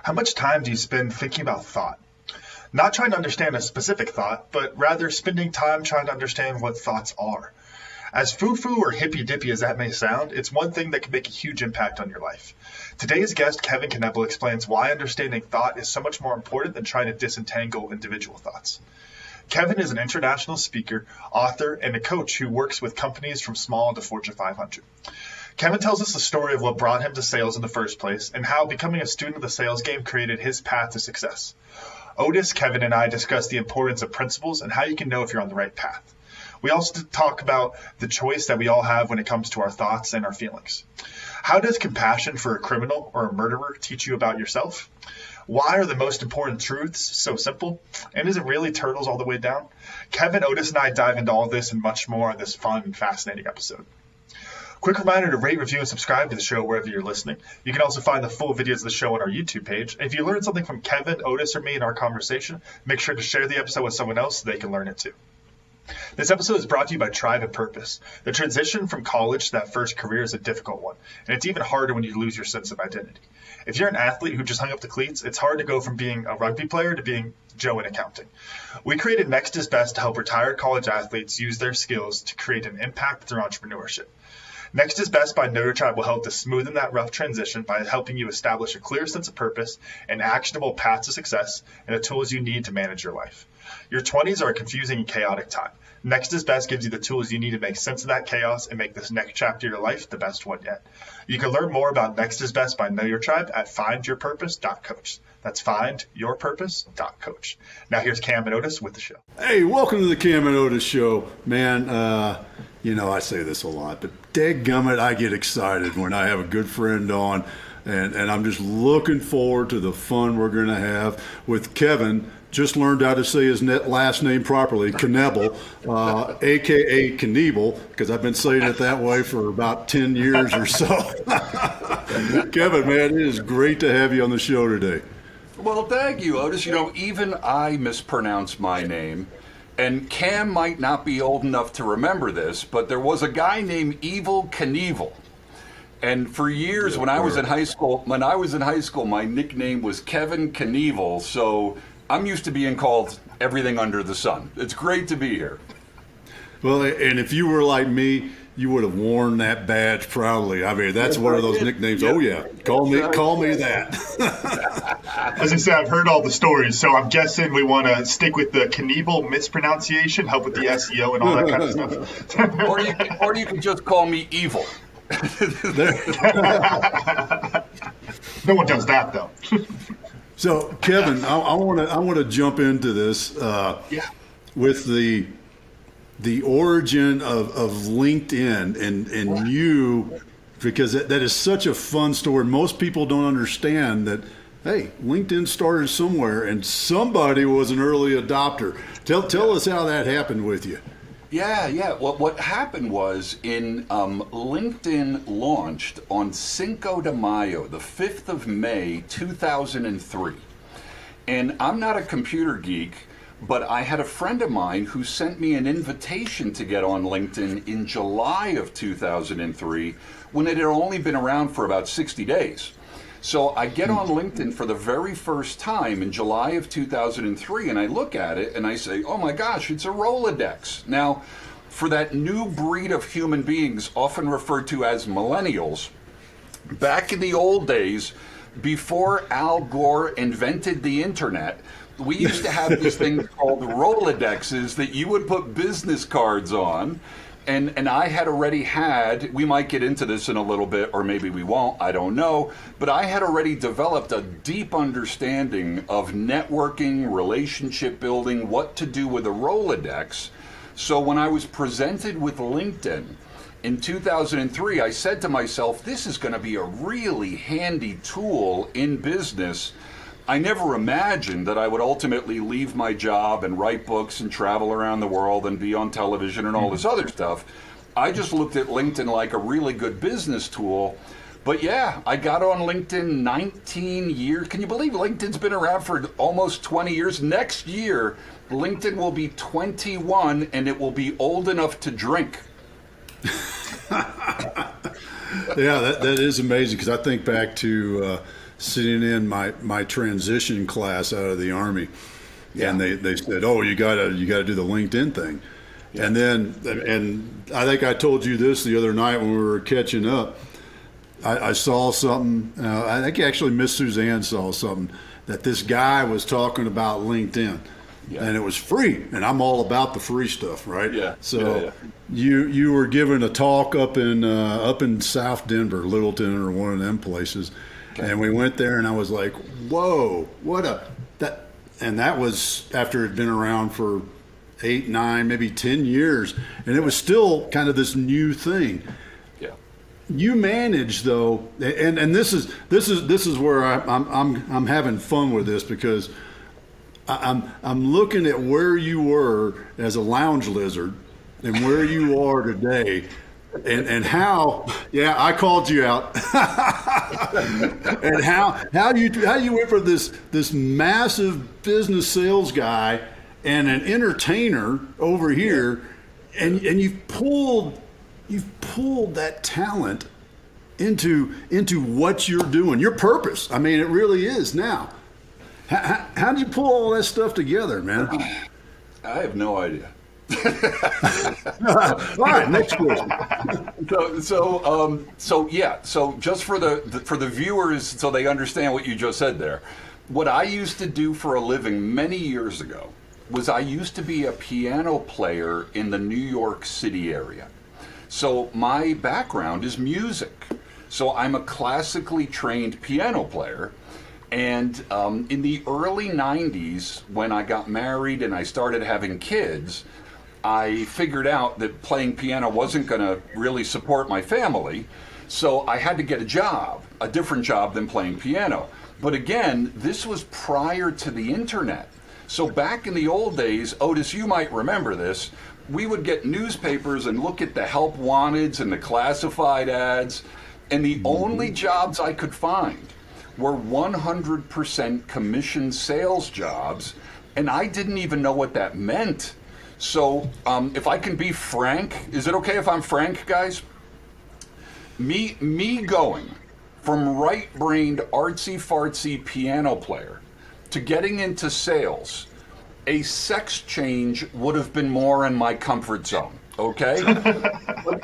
How much time do you spend thinking about thought? Not trying to understand a specific thought, but rather spending time trying to understand what thoughts are. As foo-foo or hippy-dippy as that may sound, it's one thing that can make a huge impact on your life. Today's guest, Kevin Knebl, explains why understanding thought is so much more important than trying to disentangle individual thoughts. Kevin is an international speaker, author, and a coach who works with companies from small to Fortune 500. Kevin tells us the story of what brought him to sales in the first place and how becoming a student of the sales game created his path to success. Otis, Kevin, and I discuss the importance of principles and how you can know if you're on the right path. We also talk about the choice that we all have when it comes to our thoughts and our feelings. How does compassion for a criminal or a murderer teach you about yourself? Why are the most important truths so simple? And is it really turtles all the way down? Kevin, Otis, and I dive into all this and much more on this fun and fascinating episode. Quick reminder to rate, review, and subscribe to the show wherever you're listening. You can also find the full videos of the show on our YouTube page. If you learned something from Kevin, Otis, or me in our conversation, make sure to share the episode with someone else so they can learn it too. This episode is brought to you by Tribe and Purpose. The transition from college to that first career is a difficult one, and it's even harder when you lose your sense of identity. If you're an athlete who just hung up the cleats, it's hard to go from being a rugby player to being Joe in accounting. We created Next is Best to help retired college athletes use their skills to create an impact through entrepreneurship. Next is Best by Know Your Tribe will help to smoothen that rough transition by helping you establish a clear sense of purpose, an actionable path to success, and the tools you need to manage your life. Your 20s are a confusing and chaotic time. Next is Best gives you the tools you need to make sense of that chaos and make this next chapter of your life the best one yet. You can learn more about Next is Best by Know Your Tribe at findyourpurpose.coach. That's findyourpurpose.coach. Now here's Cam and Otis with the show. Hey, welcome to the Cam and Otis show. Man, I say this a lot, but dadgummit, I get excited when I have a good friend on, and I'm just looking forward to the fun we're going to have with Kevin. Just learned how to say his last name properly, Knebl, a.k.a. Knebl, because I've been saying it that way for about 10 years or so. Kevin, man, it is great to have you on the show today. Well, thank you, Otis. Even I mispronounce my name, and Cam might not be old enough to remember this, but there was a guy named Evel Knievel. And for years, when I was in high school, my nickname was Kevin Knievel, so I'm used to being called everything under the sun. It's great to be here. Well, and if you were like me, you would have worn that badge proudly. I mean, that's one of those nicknames. Yeah. Oh yeah, call me that. As I said, I've heard all the stories, so I'm guessing we want to stick with the Knebl mispronunciation, help with the SEO and all that kind of stuff. or you can just call me Evil. No one does that though. So, Kevin, I want to jump into this with the origin of LinkedIn and you, because that is such a fun story. Most people don't understand that, hey, LinkedIn started somewhere and somebody was an early adopter. Tell us how that happened with you. Yeah. Well, what happened was LinkedIn launched on Cinco de Mayo, the 5th of May, 2003. And I'm not a computer geek, but I had a friend of mine who sent me an invitation to get on LinkedIn in July of 2003, when it had only been around for about 60 days. So I get on LinkedIn for the very first time in July of 2003, and I look at it and I say, oh my gosh, it's a Rolodex. Now, for that new breed of human beings, often referred to as millennials, back in the old days, before Al Gore invented the internet, we used to have these things called Rolodexes that you would put business cards on. And I had already had, we might get into this in a little bit, or maybe we won't, I don't know, but I had already developed a deep understanding of networking, relationship building, what to do with a Rolodex. So when I was presented with LinkedIn in 2003, I said to myself, this is going to be a really handy tool in business. I never imagined that I would ultimately leave my job and write books and travel around the world and be on television and all this other stuff. I just looked at LinkedIn like a really good business tool. But yeah, I got on LinkedIn 19 years. Can you believe LinkedIn's been around for almost 20 years? Next year, LinkedIn will be 21 and it will be old enough to drink. Yeah, that is amazing, because I think back to sitting in my transition class out of the Army, and they said, "Oh, you gotta do the LinkedIn thing," and I think I told you this the other night when we were catching up. I saw something. I think actually Miss Suzanne saw something that this guy was talking about LinkedIn. Yeah. And it was free, and I'm all about the free stuff, right? Yeah. So you were giving a talk up in South Denver, Littleton, or one of them places, and we went there, and I was like, "Whoa, and that was after it had been around for 8, 9, maybe 10 years, and it was still kind of this new thing." Yeah. You manage though, and this is where I'm having fun with this, because I'm looking at where you were as a lounge lizard and where you are today, and how I called you out, and how you went from this massive business sales guy and an entertainer over here, and you've pulled that talent into what you're doing, your purpose. I mean, it really is now. How do you pull all that stuff together, man? I have no idea. All right, next question. So just for the viewers, so they understand what you just said there, what I used to do for a living many years ago was I used to be a piano player in the New York City area. So my background is music. So I'm a classically trained piano player. And in the early 90s, when I got married and I started having kids, I figured out that playing piano wasn't going to really support my family. So I had to get a different job than playing piano. But again, this was prior to the internet. So back in the old days, Otis, you might remember this, we would get newspapers and look at the help wanteds and the classified ads. And the only jobs I could find were 100% commission sales jobs, and I didn't even know what that meant. So if I can be frank, is it okay if I'm frank, guys? Me going from right-brained artsy-fartsy piano player to getting into sales, a sex change would have been more in my comfort zone, okay?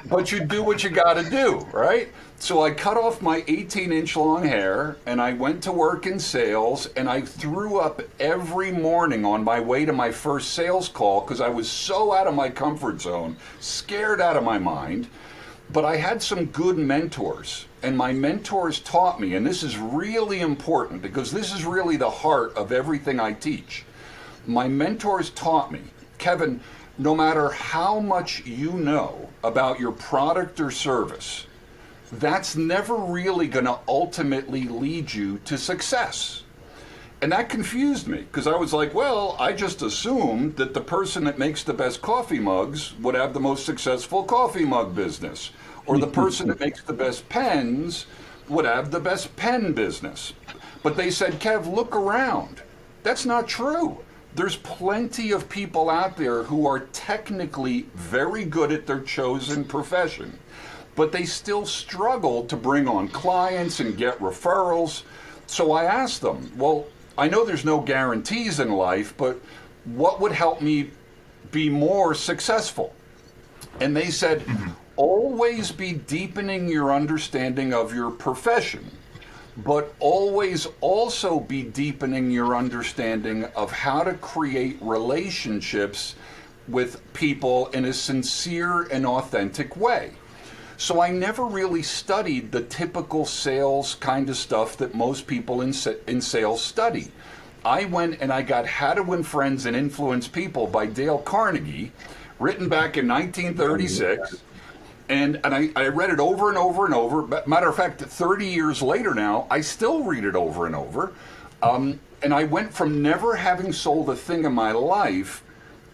but you do what you gotta do, right? So I cut off my 18-inch long hair, and I went to work in sales, and I threw up every morning on my way to my first sales call because I was so out of my comfort zone, scared out of my mind. But I had some good mentors, and my mentors taught me, and this is really important because this is really the heart of everything I teach. My mentors taught me, Kevin, no matter how much you know about your product or service, that's never really going to ultimately lead you to success. And that confused me because I was like, well, I just assumed that the person that makes the best coffee mugs would have the most successful coffee mug business, or the person that makes the best pens would have the best pen business. But they said, Kev, look around. That's not true. There's plenty of people out there who are technically very good at their chosen profession, but they still struggle to bring on clients and get referrals. So I asked them, well, I know there's no guarantees in life, but what would help me be more successful? And they said, always be deepening your understanding of your profession, but always also be deepening your understanding of how to create relationships with people in a sincere and authentic way. So I never really studied the typical sales kind of stuff that most people in sales study. I went and I got How to Win Friends and Influence People by Dale Carnegie, written back in 1936. And I read it over and over and over. Matter of fact, 30 years later now, I still read it over and over. And I went from never having sold a thing in my life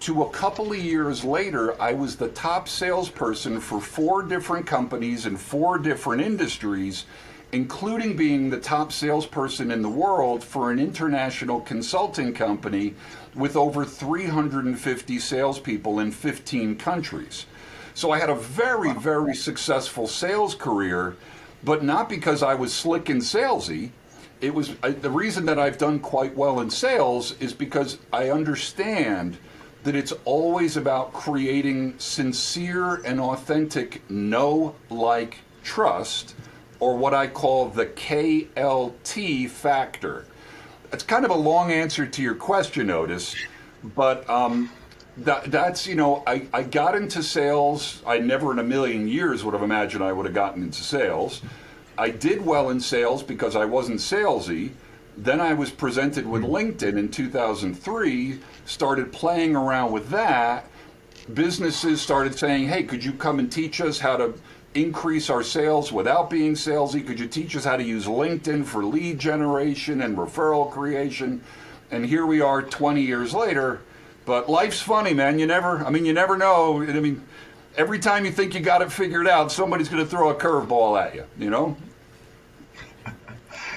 to a couple of years later, I was the top salesperson for 4 different companies in 4 different industries, including being the top salesperson in the world for an international consulting company with over 350 salespeople in 15 countries. So I had a very, very successful sales career, but not because I was slick and salesy. the reason that I've done quite well in sales is because I understand that it's always about creating sincere and authentic know, like, trust, or what I call the KLT factor. It's kind of a long answer to your question, Otis, but that's, I got into sales. I never in a million years would have imagined I would have gotten into sales. I did well in sales because I wasn't salesy. Then I was presented with LinkedIn in 2003, started playing around with that. Businesses started saying, hey, could you come and teach us how to increase our sales without being salesy? Could you teach us how to use LinkedIn for lead generation and referral creation? And here we are 20 years later. But life's funny, man. You never know. I mean, every time you think you got it figured out, somebody's going to throw a curveball at you, Does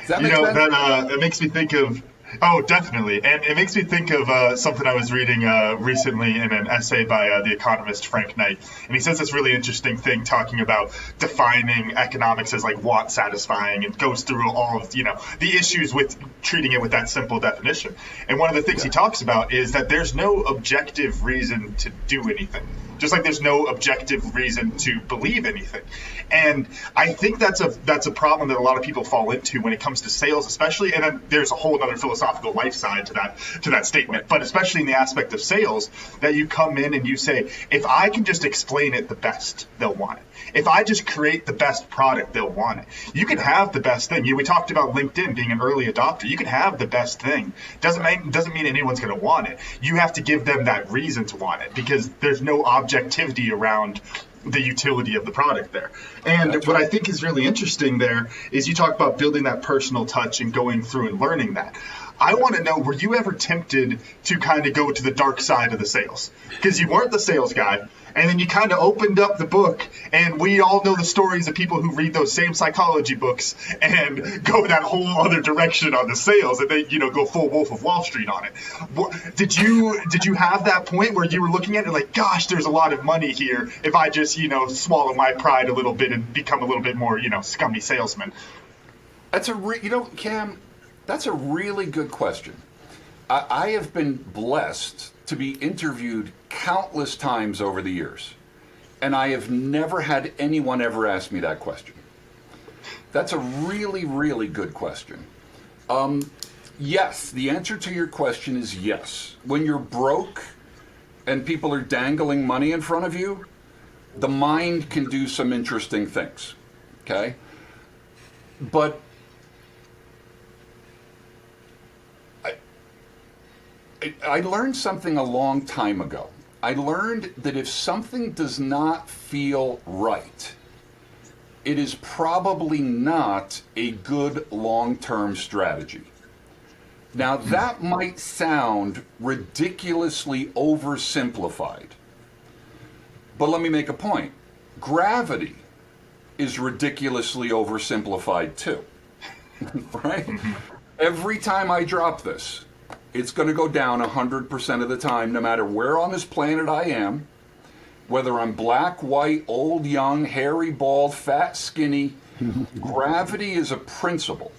that make sense? That makes me think of, oh, definitely. And it makes me think of something I was reading recently in an essay by the economist Frank Knight. And he says this really interesting thing talking about defining economics as like want satisfying, and goes through all of, the issues with treating it with that simple definition. And one of the things he talks about is that there's no objective reason to do anything. Just like there's no objective reason to believe anything. And I think that's a problem that a lot of people fall into when it comes to sales, especially, and then there's a whole other philosophical life side to that statement, but especially in the aspect of sales, that you come in and you say, if I can just explain it the best, they'll want it. If I just create the best product, they'll want it. You can have the best thing. We talked about LinkedIn being an early adopter. You can have the best thing. Doesn't mean anyone's going to want it. You have to give them that reason to want it, because there's no objectivity around the utility of the product there. And what I think is really interesting there is you talk about building that personal touch and going through and learning that. I want to know, were you ever tempted to kind of go to the dark side of the sales? Because you weren't the sales guy, and then you kind of opened up the book, and we all know the stories of people who read those same psychology books and go that whole other direction on the sales, and they go full Wolf of Wall Street on it. Did you have that point where you were looking at it like, gosh, there's a lot of money here if I just swallow my pride a little bit and become a little bit more scummy salesman? That's Cam, that's a really good question. I have been blessed to be interviewed countless times over the years, and I have never had anyone ever ask me that question. That's a really, really good question. Yes, the answer to your question is yes. When you're broke and people are dangling money in front of you, the mind can do some interesting things, okay? But I learned something a long time ago. I learned that if something does not feel right, it is probably not a good long-term strategy. Now, that might sound ridiculously oversimplified, but let me make a point. Gravity is ridiculously oversimplified too, right? Every time I drop this, it's going to go down 100% of the time, no matter where on this planet I am, whether I'm black, white, old, young, hairy, bald, fat, skinny. Gravity is a principle.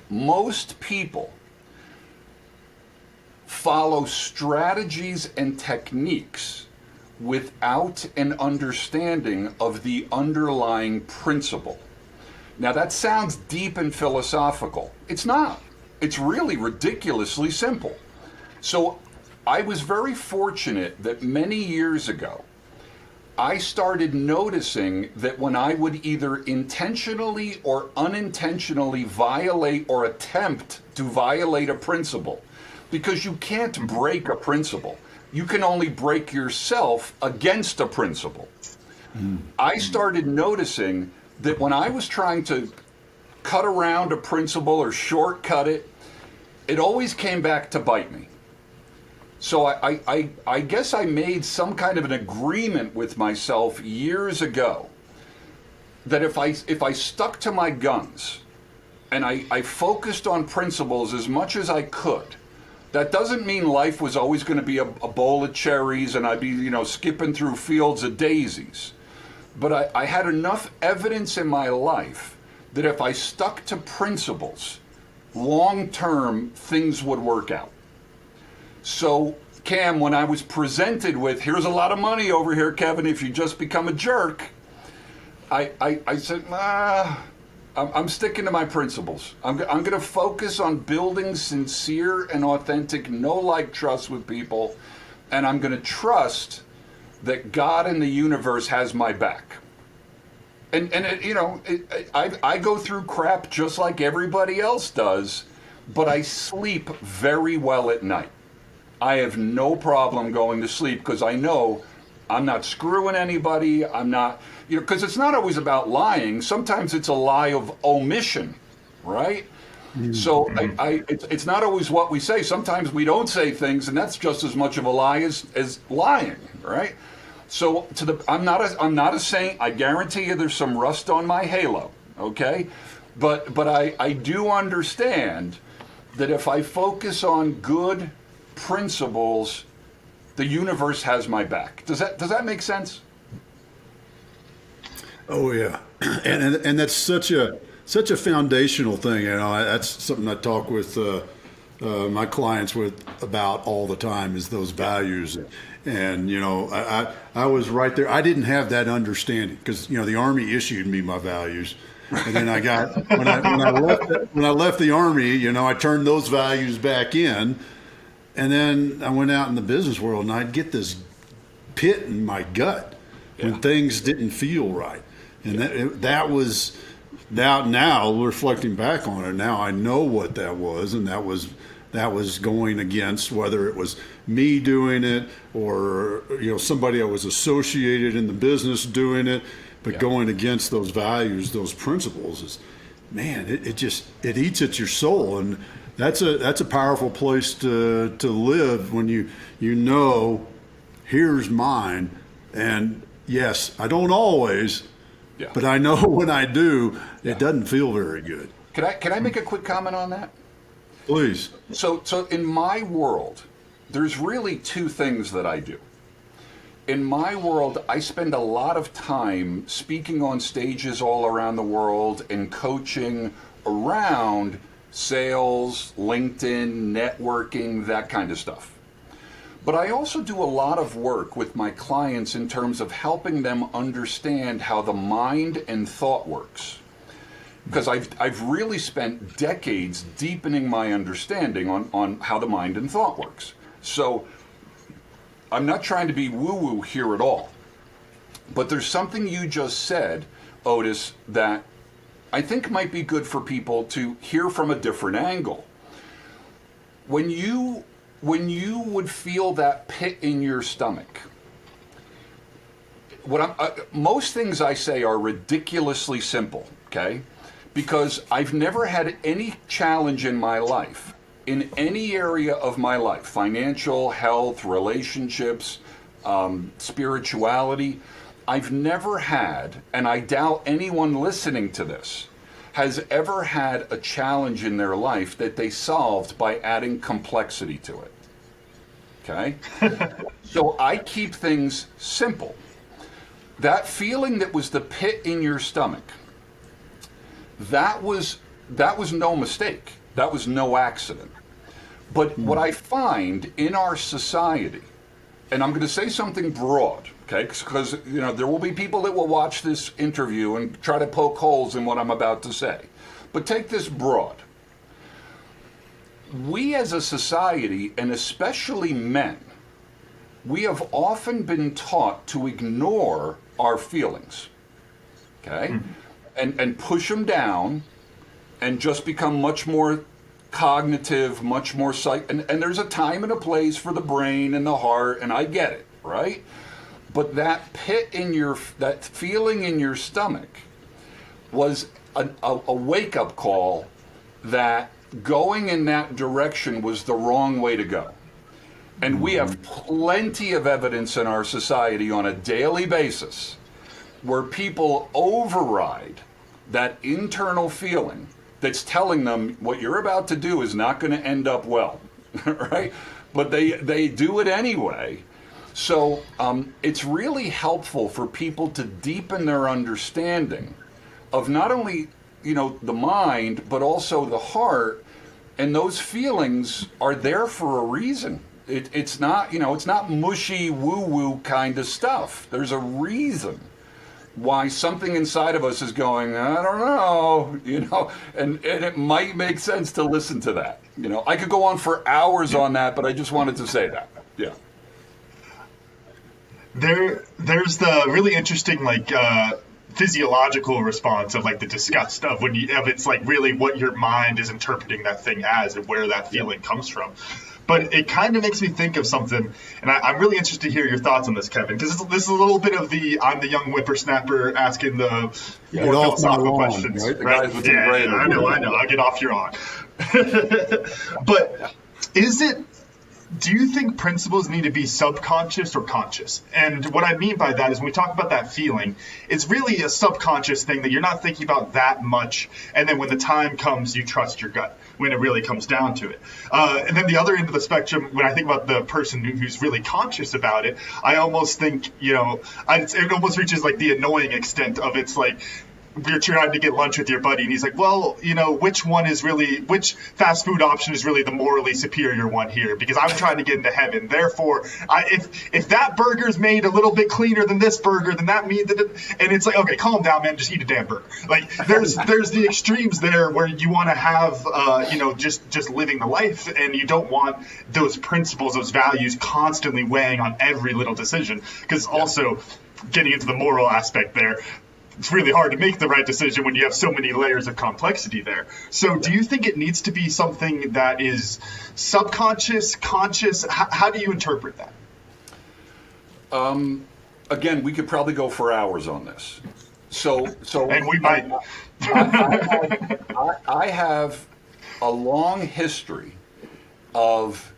Most people follow strategies and techniques without an understanding of the underlying principle. Now, that sounds deep and philosophical. It's not. It's really ridiculously simple. So I was very fortunate that many years ago, I started noticing that when I would either intentionally or unintentionally violate or attempt to violate a principle, because you can't break a principle, you can only break yourself against a principle. I started noticing that when I was trying to cut around a principle or shortcut it, it always came back to bite me. So I guess I made some kind of an agreement with myself years ago that if I stuck to my guns and I focused on principles as much as I could, that doesn't mean life was always going to be a bowl of cherries and I'd be skipping through fields of daisies. But I had enough evidence in my life that if I stuck to principles, long term things would work out. So, Cam, when I was presented with, here's a lot of money over here, Kevin, if you just become a jerk, I said, I'm sticking to my principles. I'm going to focus on building sincere and authentic know-like trust with people, and I'm going to trust that God and the universe has my back. And I go through crap just like everybody else does, but I sleep very well at night. I have no problem going to sleep because I know I'm not screwing anybody. I'm not, because it's not always about lying. Sometimes it's a lie of omission, right? Mm-hmm. So it's not always what we say. Sometimes we don't say things, and that's just as much of a lie as lying, right? So I'm not a saint. I guarantee you there's some rust on my halo, okay? But I do understand that if I focus on good principles, the universe has my back. Does that make sense? Oh yeah, and that's such a foundational thing. That's something I talk with my clients about all the time, is those values. And I was right there. I didn't have that understanding because the Army issued me my values, and then I got when I left the Army, I turned those values back in. And then I went out in the business world, and I'd get this pit in my gut when things didn't feel right. And that was now reflecting back on it. Now I know what that was, and that was going against whether it was me doing it or somebody I was associated in the business doing it, but going against those values, those principles is, man, it eats at your soul. And that's a powerful place to live when here's mine. And yes, I don't always, but I know when I do, it doesn't feel very good. Can I make a quick comment on that? Please. So in my world, there's really two things that I do. In my world, I spend a lot of time speaking on stages all around the world and coaching around sales, LinkedIn, networking, that kind of stuff. But I also do a lot of work with my clients in terms of helping them understand how the mind and thought works. Because I've really spent decades deepening my understanding on how the mind and thought works. So I'm not trying to be woo-woo here at all. But there's something you just said, Otis, that I think might be good for people to hear from a different angle. When you would feel that pit in your stomach, most things I say are ridiculously simple, okay? Because I've never had any challenge in my life, in any area of my life, financial, health, relationships, spirituality. I've never had, and I doubt anyone listening to this has ever had a challenge in their life that they solved by adding complexity to it. Okay? So I keep things simple. That feeling that was the pit in your stomach, that was no mistake. That was no accident. But what I find in our society, and I'm going to say something broad, okay, because there will be people that will watch this interview and try to poke holes in what I'm about to say. But take this broad. We as a society, and especially men, we have often been taught to ignore our feelings, okay, and push them down and just become much more cognitive, much more and there's a time and a place for the brain and the heart, and I get it, right? But that pit that feeling in your stomach was a wake-up call that going in that direction was the wrong way to go. And we have plenty of evidence in our society on a daily basis where people override that internal feeling that's telling them what you're about to do is not going to end up well, right? But they do it anyway. So it's really helpful for people to deepen their understanding of not only the mind, but also the heart, And those feelings are there for a reason. It's not, it's not mushy woo-woo kind of stuff. There's a reason why something inside of us is going, I don't know, and it might make sense to listen to that. I could go on for hours on that, but I just wanted to say that. Yeah. There's the really interesting, physiological response of the disgust of it's really what your mind is interpreting that thing as and where that feeling comes from. But it kind of makes me think of something, and I'm really interested to hear your thoughts on this, Kevin, because this is a little bit of I'm the young whippersnapper asking the more philosophical questions. Right? Yeah, I know. I'll get off your on. But do you think principles need to be subconscious or conscious? And what I mean by that is when we talk about that feeling, it's really a subconscious thing that you're not thinking about that much. And then when the time comes, you trust your gut when it really comes down to it. And then the other end of the spectrum, when I think about the person who's really conscious about it, I almost think, it almost reaches the annoying extent of you're trying to get lunch with your buddy, and he's like, well, which fast food option is really the morally superior one here? Because I'm trying to get into heaven. Therefore, if that burger's made a little bit cleaner than this burger, then that means that and it's okay, calm down, man, just eat a damn burger. There's the extremes there where you want to have, just living the life, and you don't want those principles, those values constantly weighing on every little decision. Because also, getting into the moral aspect there, it's really hard to make the right decision when you have so many layers of complexity there. So do you think it needs to be something that is subconscious, conscious? How do you interpret that? Again, we could probably go for hours on this. So and we might. I have a long history of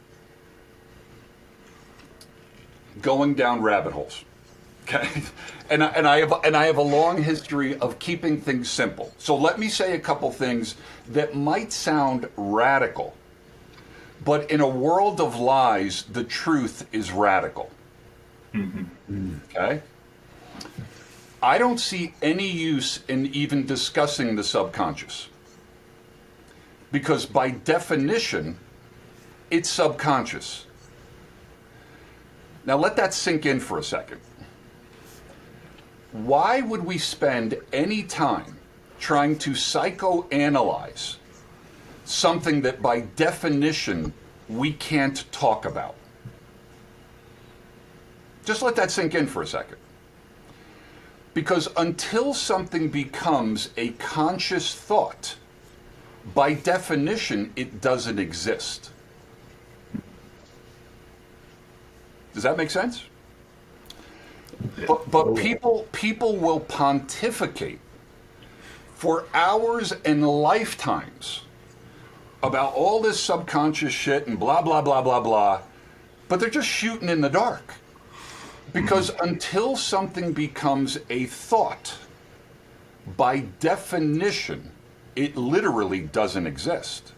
going down rabbit holes. Okay. And I have a long history of keeping things simple. So let me say a couple things that might sound radical, but in a world of lies, the truth is radical. Mm-hmm. Okay? I don't see any use in even discussing the subconscious, because by definition, it's subconscious. Now let that sink in for a second. Why would we spend any time trying to psychoanalyze something that by definition we can't talk about? Just let that sink in for a second. Because until something becomes a conscious thought, by definition, it doesn't exist. Does that make sense? But people will pontificate for hours and lifetimes about all this subconscious shit and blah, blah, blah, blah, blah, but they're just shooting in the dark. Because until something becomes a thought, by definition, it literally doesn't exist.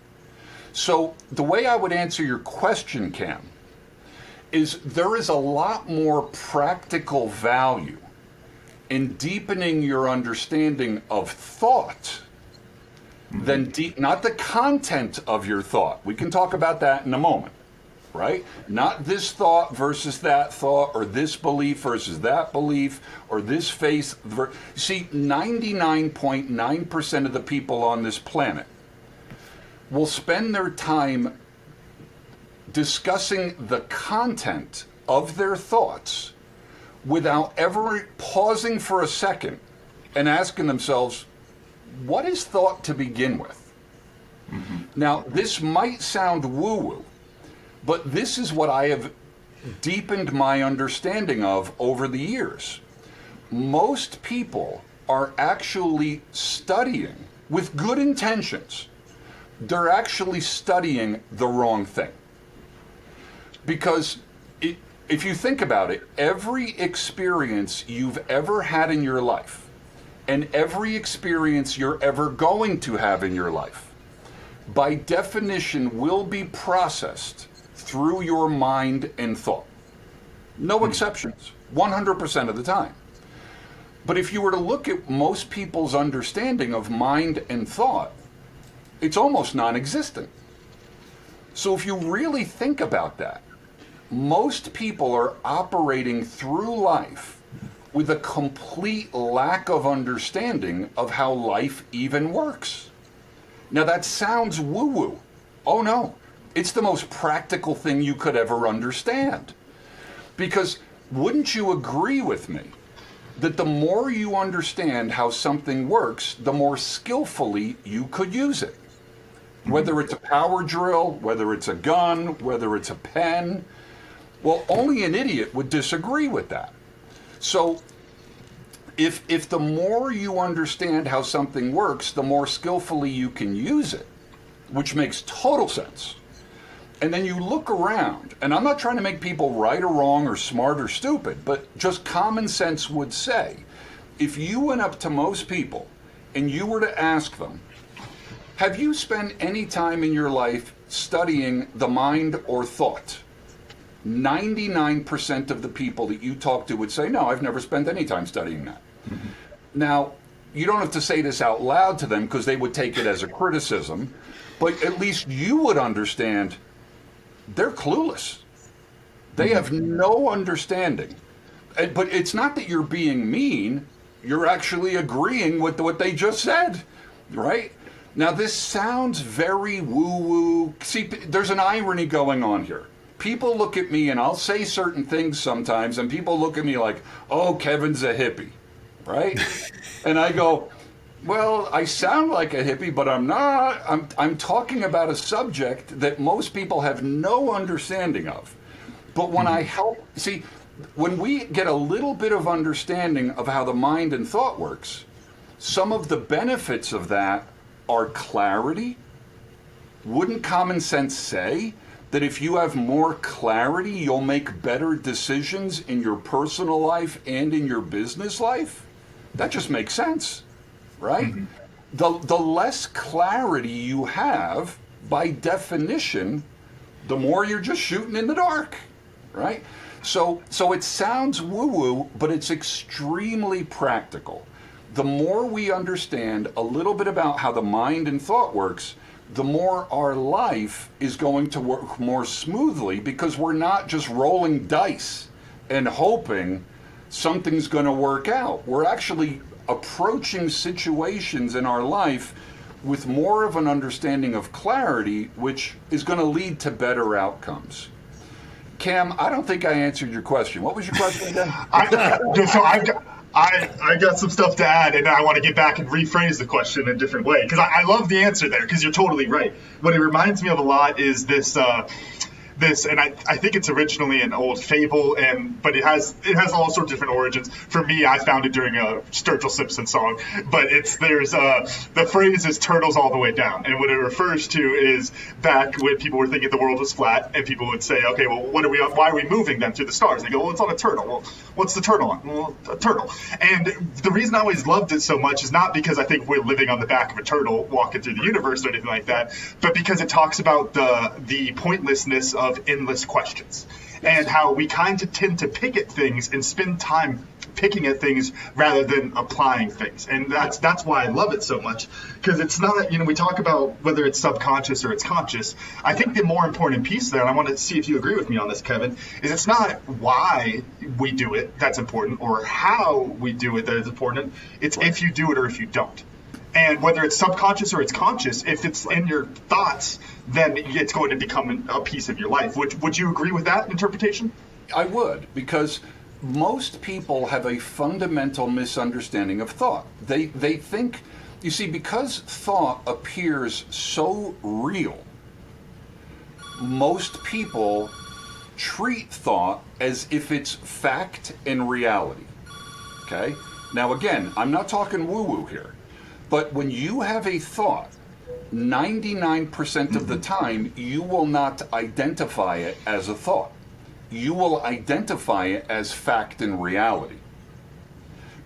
So the way I would answer your question, Cam, is there is a lot more practical value in deepening your understanding of thought than not the content of your thought. We can talk about that in a moment, right? Not this thought versus that thought, or this belief versus that belief, or this face. See, 99.9% of the people on this planet will spend their time discussing the content of their thoughts without ever pausing for a second and asking themselves, what is thought to begin with? Mm-hmm. Now, this might sound woo-woo, but this is what I have deepened my understanding of over the years. Most people are actually studying with good intentions. They're actually studying the wrong thing. Because if you think about it, every experience you've ever had in your life, and every experience you're ever going to have in your life, by definition will be processed through your mind and thought. No exceptions, 100% of the time. But if you were to look at most people's understanding of mind and thought, it's almost non-existent. So if you really think about that, most people are operating through life with a complete lack of understanding of how life even works. Now that sounds woo-woo. Oh no, it's the most practical thing you could ever understand. Because wouldn't you agree with me that the more you understand how something works, the more skillfully you could use it? Whether it's a power drill, whether it's a gun, whether it's a pen. Well, only an idiot would disagree with that. So if the more you understand how something works, the more skillfully you can use it, which makes total sense. And then you look around, and I'm not trying to make people right or wrong or smart or stupid, but just common sense would say, if you went up to most people and you were to ask them, have you spent any time in your life studying the mind or thought? 99% of the people that you talk to would say, no, I've never spent any time studying that. Mm-hmm. Now, you don't have to say this out loud to them because they would take it as a criticism, but at least you would understand they're clueless. They have no understanding. But it's not that you're being mean, you're actually agreeing with what they just said, right? Now, this sounds very woo-woo. See, there's an irony going on here. People look at me and I'll say certain things sometimes, and people look at me like, oh, Kevin's a hippie, right? And I go, well, I sound like a hippie, but I'm not. I'm talking about a subject that most people have no understanding of. But when I help, see, when we get a little bit of understanding of how the mind and thought works, some of the benefits of that are clarity. Wouldn't common sense say that if you have more clarity, you'll make better decisions in your personal life and in your business life? That just makes sense. Right? Mm-hmm. The less clarity you have, by definition, the more you're just shooting in the dark, right? So it sounds woo-woo, but it's extremely practical. The more we understand a little bit about how the mind and thought works, the more our life is going to work more smoothly, because we're not just rolling dice and hoping something's going to work out. We're actually approaching situations in our life with more of an understanding of clarity, which is going to lead to better outcomes. Cam, I don't think I answered your question. What was your question again? I got some stuff to add, and I want to get back and rephrase the question in a different way, because I love the answer there, because you're totally right. What it reminds me of a lot is this, and I think it's originally an old fable, but it has all sorts of different origins. For me, I found it during a Sturgill Simpson song, but the phrase is "turtles all the way down," and what it refers to is back when people were thinking the world was flat, and people would say, okay, well, why are we moving them through the stars? They go, well, it's on a turtle. Well, what's the turtle on? Well, a turtle. And the reason I always loved it so much is not because I think we're living on the back of a turtle walking through the universe or anything like that, but because it talks about the pointlessness of endless questions, and how we kind of tend to pick at things and spend time picking at things rather than applying things. And that's why I love it so much, because it's not, we talk about whether it's subconscious or it's conscious. I think the more important piece there, and I want to see if you agree with me on this, Kevin, is it's not why we do it that's important, or how we do it that is important. It's if you do it or if you don't. And whether it's subconscious or it's conscious, if it's in your thoughts, then it's going to become a piece of your life. Would you agree with that interpretation? I would, because most people have a fundamental misunderstanding of thought. They think, you see, because thought appears so real, most people treat thought as if it's fact and reality. Okay? Now again, I'm not talking woo-woo here. But when you have a thought, 99% of the time, you will not identify it as a thought. You will identify it as fact and reality.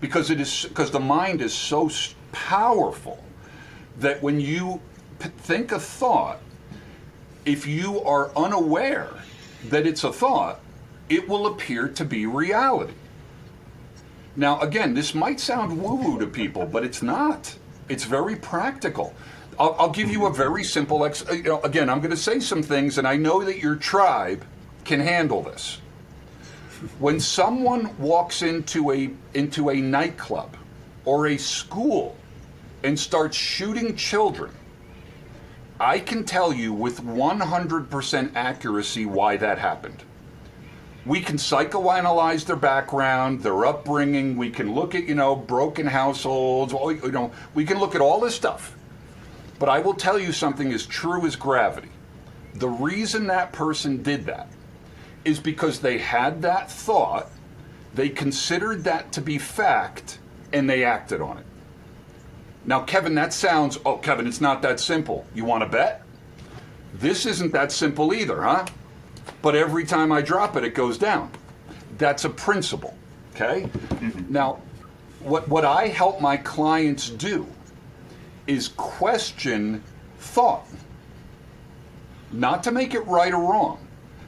Because the mind is so powerful that when you think a thought, if you are unaware that it's a thought, it will appear to be reality. Now, again, this might sound woo-woo to people, but it's not. It's very practical. I'll give you a very simple, again, I'm going to say some things, and I know that your tribe can handle this. When someone walks into a nightclub or a school and starts shooting children, I can tell you with 100% accuracy why that happened. We can psychoanalyze their background, their upbringing. We can look at, broken households. We can look at all this stuff. But I will tell you something as true as gravity. The reason that person did that is because they had that thought, they considered that to be fact, and they acted on it. Now, Kevin, Kevin, it's not that simple. You want to bet? This isn't that simple either, huh? But every time I drop it, it goes down. That's a principle, okay? Now, what I help my clients do is question thought. Not to make it right or wrong,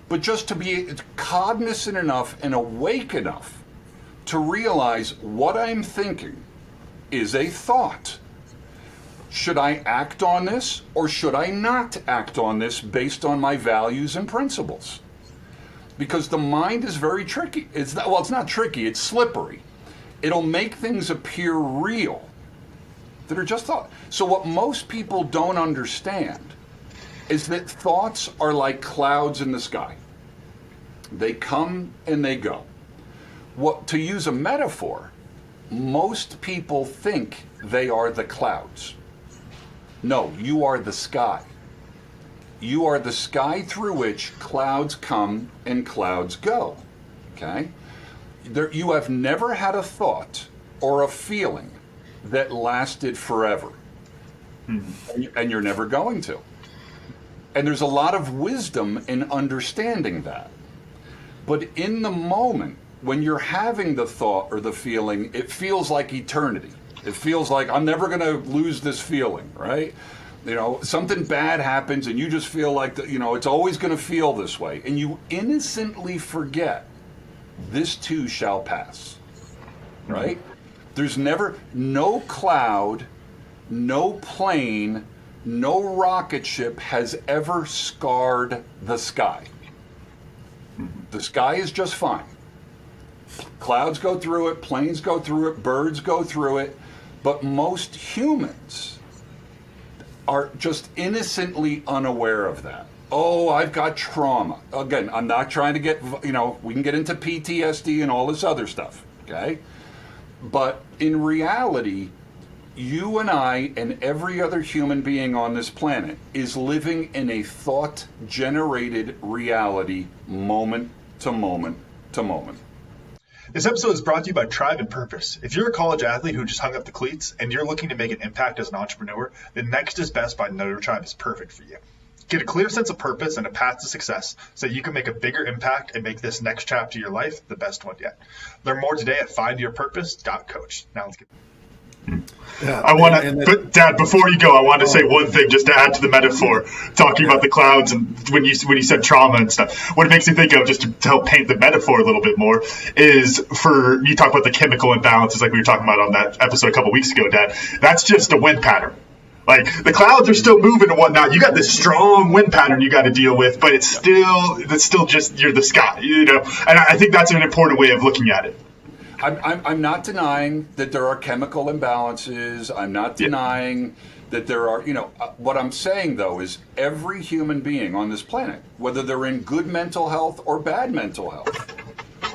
but just to be cognizant enough and awake enough to realize what I'm thinking is a thought. Should I act on this or should I not act on this based on my values and principles? Because the mind is very tricky. It's not tricky, it's slippery. It'll make things appear real that are just thought. So what most people don't understand is that thoughts are like clouds in the sky. They come and they go. To use a metaphor, most people think they are the clouds. No, you are the sky. You are the sky through which clouds come and clouds go, okay? You have never had a thought or a feeling that lasted forever. And you're never going to. And there's a lot of wisdom in understanding that. But in the moment, when you're having the thought or the feeling, it feels like eternity. It feels like I'm never going to lose this feeling, right? Something bad happens and you just feel like, it's always going to feel this way. And you innocently forget, this too shall pass, right? There's no cloud, no plane, no rocket ship has ever scarred the sky. The sky is just fine. Clouds go through it, planes go through it, birds go through it, but most humans are just innocently unaware of that. Oh, I've got trauma. Again, I'm not trying to get, we can get into PTSD and all this other stuff, okay? But in reality, you and I and every other human being on this planet is living in a thought-generated reality moment to moment to moment. This episode is brought to you by Tribe and Purpose. If you're a college athlete who just hung up the cleats and you're looking to make an impact as an entrepreneur, then Next is Best by Notre Tribe is perfect for you. Get a clear sense of purpose and a path to success so you can make a bigger impact and make this next chapter of your life the best one yet. Learn more today at findyourpurpose.coach. Now let's get but Dad, before you go, I want to say one thing just to add to the metaphor, talking about the clouds and when you said trauma and stuff. What it makes me think of, just to help paint the metaphor a little bit more, is you talk about the chemical imbalances like we were talking about on that episode a couple weeks ago, Dad. That's just a wind pattern. Like, the clouds are still moving and whatnot. You got this strong wind pattern you got to deal with, but it's still just, you're the sky, And I think that's an important way of looking at it. I'm not denying that there are chemical imbalances. I'm not denying that there are, what I'm saying, though, is every human being on this planet, whether they're in good mental health or bad mental health,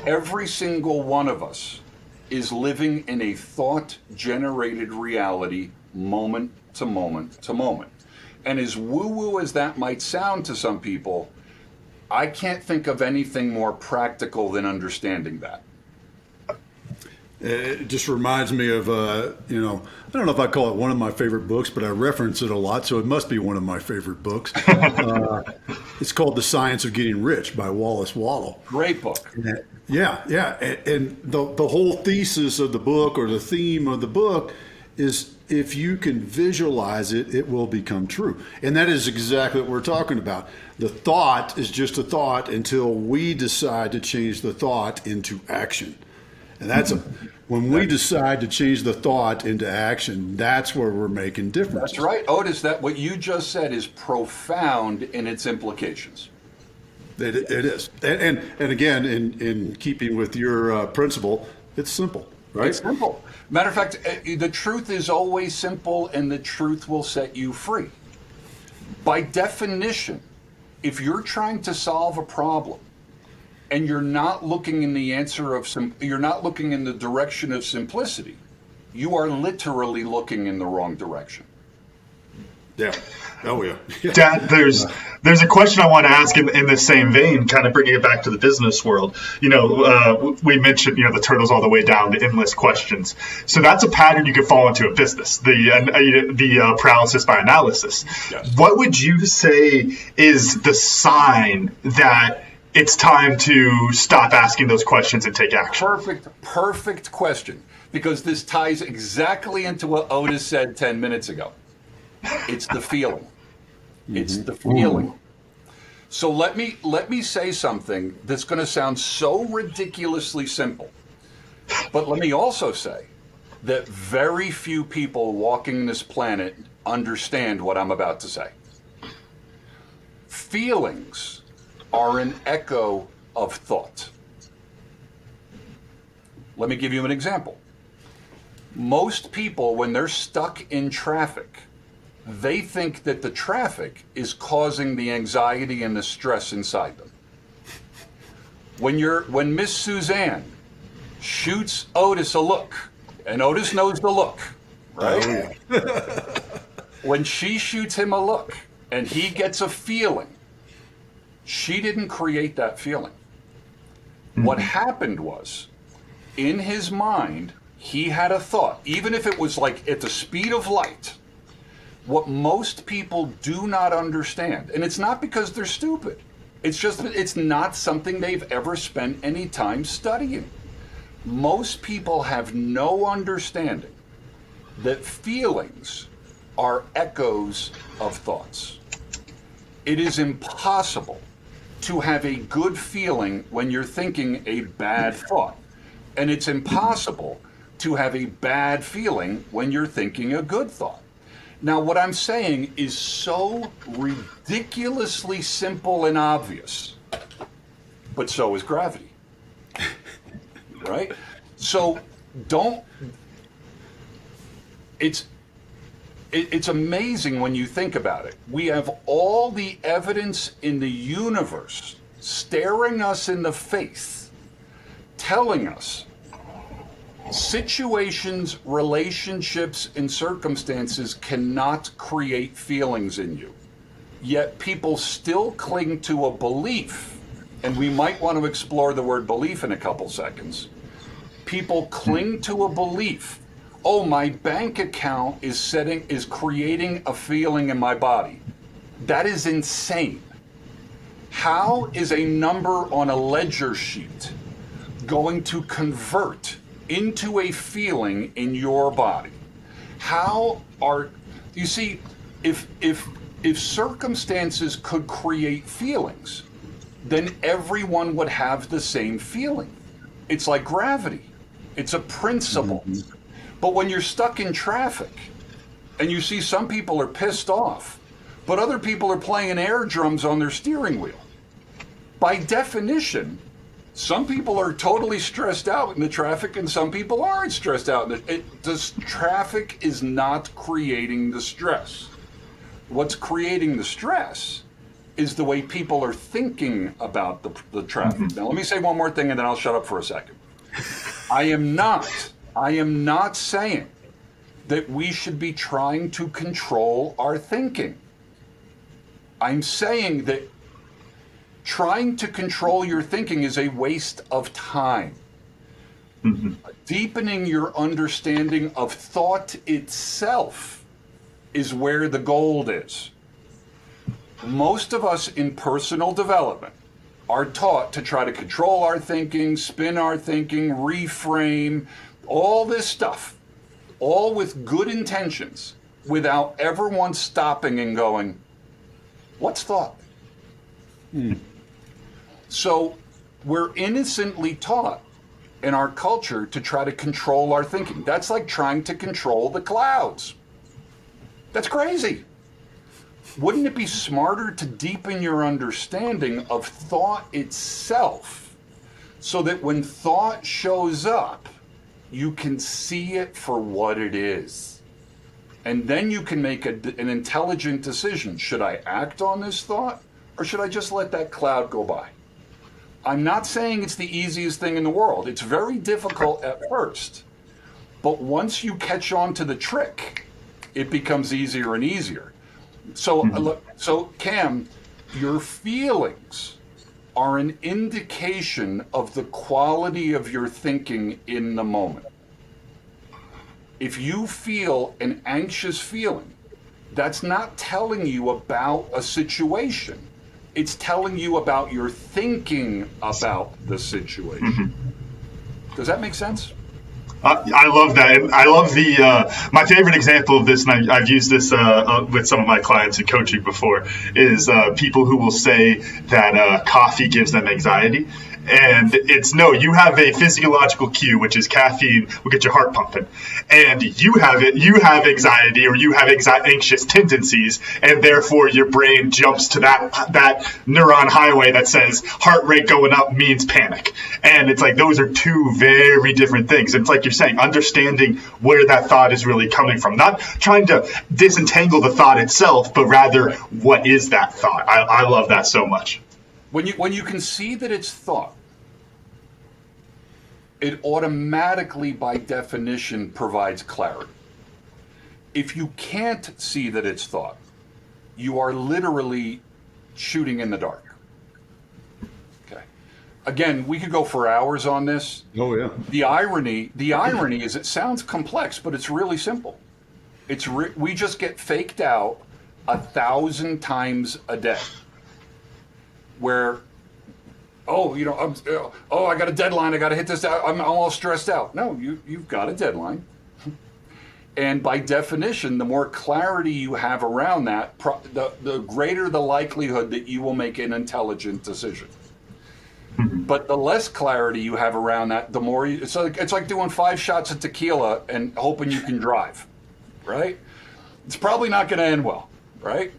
every single one of us is living in a thought-generated reality moment to moment to moment. And as woo-woo as that might sound to some people, I can't think of anything more practical than understanding that. It just reminds me of, I don't know if I call it one of my favorite books, but I reference it a lot, so it must be one of my favorite books. It's called The Science of Getting Rich by Wallace Waddle. Great book. Yeah. And the whole thesis of the book, or the theme of the book, is if you can visualize it, it will become true. And that is exactly what we're talking about. The thought is just a thought until we decide to change the thought into action. And that's when we decide to change the thought into action, that's where we're making differences. That's right, Otis. That what you just said is profound in its implications. It is. And again, in keeping with your principle, it's simple, right? It's simple. Matter of fact, the truth is always simple, and the truth will set you free. By definition, if you're trying to solve a problem and you're not looking in the you're not looking in the direction of simplicity, you are literally looking in the wrong direction. Yeah. Oh, yeah. Dad, there's a question I want to ask in the same vein, kind of bringing it back to the business world. We mentioned, the turtles all the way down to endless questions. So that's a pattern you could fall into a business, the paralysis by analysis. Yes. What would you say is the sign that it's time to stop asking those questions and take action? Perfect question, because this ties exactly into what Otis said 10 minutes ago. It's the feeling. It's the feeling. So let me say something that's going to sound so ridiculously simple. But let me also say that very few people walking this planet understand what I'm about to say. Feelings are an echo of thought. Let me give you an example. Most people, when they're stuck in traffic, they think that the traffic is causing the anxiety and the stress inside them. When Miss Suzanne shoots Otis a look, and Otis knows the look, right? When she shoots him a look and he gets a feeling, she didn't create that feeling. What happened was, in his mind, he had a thought, even if it was like at the speed of light. What most people do not understand, and it's not because they're stupid, it's just that it's not something they've ever spent any time studying. Most people have no understanding that feelings are echoes of thoughts. It is impossible to have a good feeling when you're thinking a bad thought, and it's impossible to have a bad feeling when you're thinking a good thought. Now, what I'm saying is so ridiculously simple and obvious, but so is gravity, right? So it's amazing when you think about it. We have all the evidence in the universe staring us in the face, telling us situations, relationships, and circumstances cannot create feelings in you. Yet people still cling to a belief, and we might want to explore the word belief in a couple seconds. People cling to a belief. Oh, my bank account is creating a feeling in my body. That is insane. How is a number on a ledger sheet going to convert into a feeling in your body? You see, if circumstances could create feelings, then everyone would have the same feeling. It's like gravity. It's a principle. But when you're stuck in traffic and you see some people are pissed off, but other people are playing air drums on their steering wheel, by definition, some people are totally stressed out in the traffic and some people aren't stressed out. The traffic is not creating the stress. What's creating the stress is the way people are thinking about the traffic. Now, let me say one more thing and then I'll shut up for a second. I am not saying that we should be trying to control our thinking. I'm saying that trying to control your thinking is a waste of time. Deepening your understanding of thought itself is where the gold is. Most of us in personal development are taught to try to control our thinking, spin our thinking, reframe, all this stuff, all with good intentions, without ever once stopping and going, what's thought? So we're innocently taught in our culture to try to control our thinking. That's like trying to control the clouds. That's crazy. Wouldn't it be smarter to deepen your understanding of thought itself so that when thought shows up, you can see it for what it is? And then you can make an intelligent decision. Should I act on this thought, or should I just let that cloud go by? I'm not saying it's the easiest thing in the world. It's very difficult at first. But once you catch on to the trick, it becomes easier and easier. So Cam, your feelings are an indication of the quality of your thinking in the moment. If you feel an anxious feeling, that's not telling you about a situation. It's telling you about your thinking about the situation. Does that make sense? I love that. And I love my favorite example of this, and I've used this with some of my clients in coaching before, is people who will say that coffee gives them anxiety. And it's no, you have a physiological cue, which is caffeine will get your heart pumping. And you have anxiety, or you have anxious tendencies, and therefore your brain jumps to that neuron highway that says heart rate going up means panic. And it's like those are two very different things. It's like you're saying, understanding where that thought is really coming from, not trying to disentangle the thought itself, but rather what is that thought. I love that so much. When you can see that it's thought, it automatically, by definition, provides clarity. If you can't see that it's thought, you are literally shooting in the dark. Okay. Again, we could go for hours on this. Oh yeah. The irony is it sounds complex, but it's really simple. We just get faked out 1,000 times a day. Where, I got a deadline, I got to hit this out, I'm all stressed out. No, you've got a deadline. And by definition, the more clarity you have around that, the greater the likelihood that you will make an intelligent decision. But the less clarity you have around that, the more it's like doing 5 shots of tequila and hoping you can drive, right? It's probably not going to end well, right?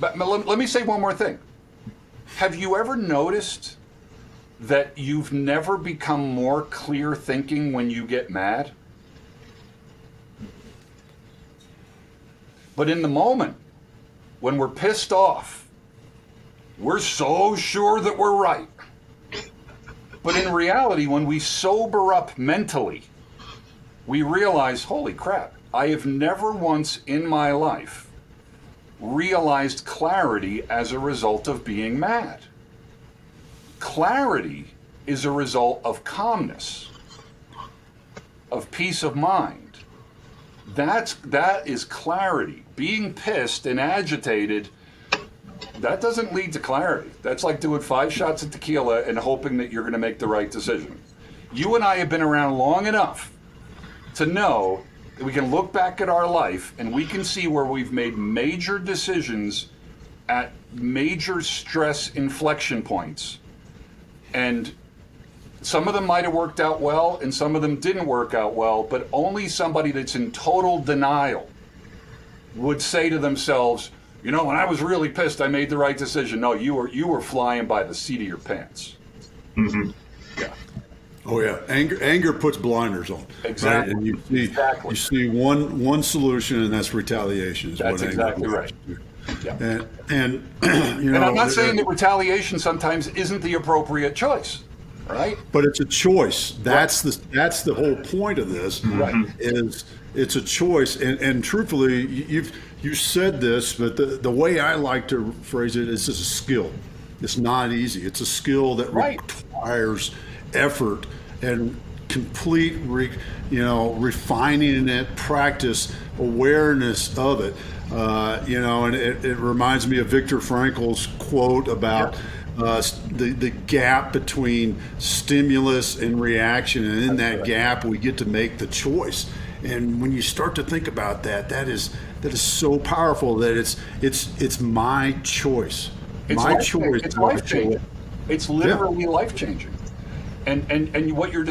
But let me say one more thing. Have you ever noticed that you've never become more clear thinking when you get mad? But in the moment, when we're pissed off, we're so sure that we're right. But in reality, when we sober up mentally, we realize, holy crap, I have never once in my life realized clarity as a result of being mad. Clarity is a result of calmness, of peace of mind. That is clarity. Being pissed and agitated, that doesn't lead to clarity. That's like doing 5 shots of tequila and hoping that you're going to make the right decision. You and I have been around long enough to know that we can look back at our life and we can see where we've made major decisions at major stress inflection points. And some of them might have worked out well and some of them didn't work out well, but only somebody that's in total denial would say to themselves, when I was really pissed, I made the right decision. No, you were flying by the seat of your pants. Mm-hmm. Yeah. Oh yeah, anger puts blinders on. Exactly. Right? And you see one solution, and that's retaliation. That's exactly right. Yeah. And and I'm not saying that retaliation sometimes isn't the appropriate choice, right? But it's a choice. That's the whole point of this. Right. Is it's a choice, and truthfully, you said this, but the way I like to phrase it is it's a skill. It's not easy. It's a skill that requires effort and complete refining it, practice, awareness of it. And it reminds me of Viktor Frankl's quote about the gap between stimulus and reaction, and in that gap we get to make the choice. And when you start to think about that is so powerful that it's my choice. It's my choice. It's life changing. It's literally life changing. And what you're